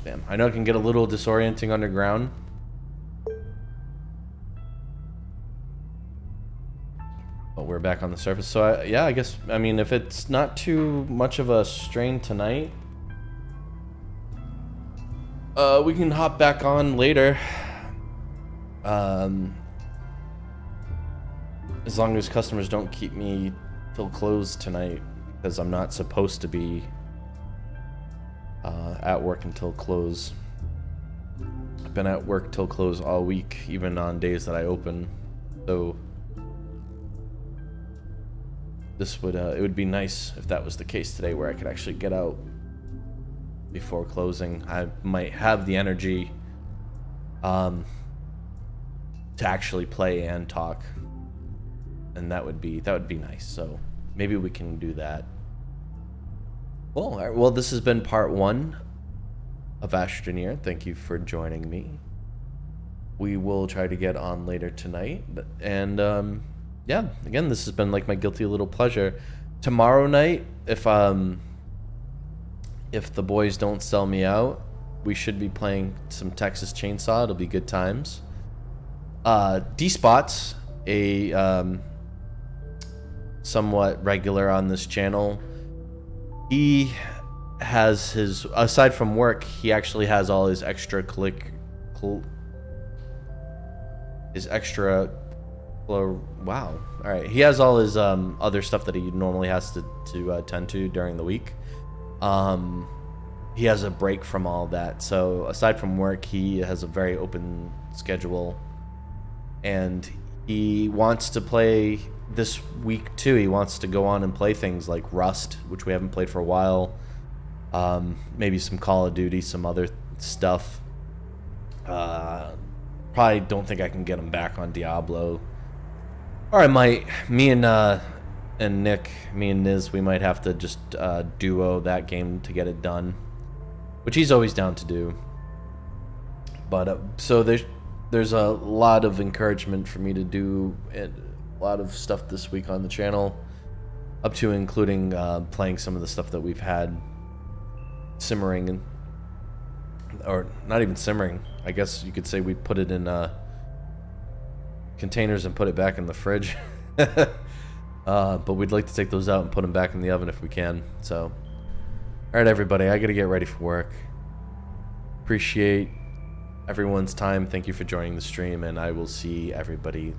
damn, I know it can get a little disorienting underground. But we're back on the surface, so yeah, I guess, I mean, if it's not too much of a strain tonight, we can hop back on later. As long as customers don't keep me till close tonight, because I'm not supposed to be at work until close. I've been at work till close all week, even on days that I open, so this would it would be nice if that was the case today, where I could actually get out before closing. I might have the energy to actually play and talk, and that would be nice. So maybe we can do that. Well, all right, well, this has been part 1 of Astroneer. Thank you for joining me. We will try to get on later tonight, and yeah, again, this has been like my guilty little pleasure. Tomorrow night, if the boys don't sell me out, we should be playing some Texas Chainsaw. It'll be good times. D-Spots, a somewhat regular on this channel, he has his, aside from work, he actually has all his extra wow. All right, he has all his other stuff that he normally has to attend to during the week. He has a break from all that, so aside from work, he has a very open schedule, and he wants to play this week too. He wants to go on and play things like Rust, which we haven't played for a while. Maybe some Call of Duty, some other stuff. Probably don't think I can get him back on Diablo. Or I might. Me and Nick, me and Niz, we might have to just duo that game to get it done, which he's always down to do. But so there's a lot of encouragement for me to do a lot of stuff this week on the channel, up to including playing some of the stuff that we've had simmering, and or not even simmering. I guess you could say we put it in containers and put it back in the fridge. But we'd like to take those out and put them back in the oven if we can. So, all right, everybody, I gotta get ready for work. Appreciate everyone's time. Thank you for joining the stream, and I will see everybody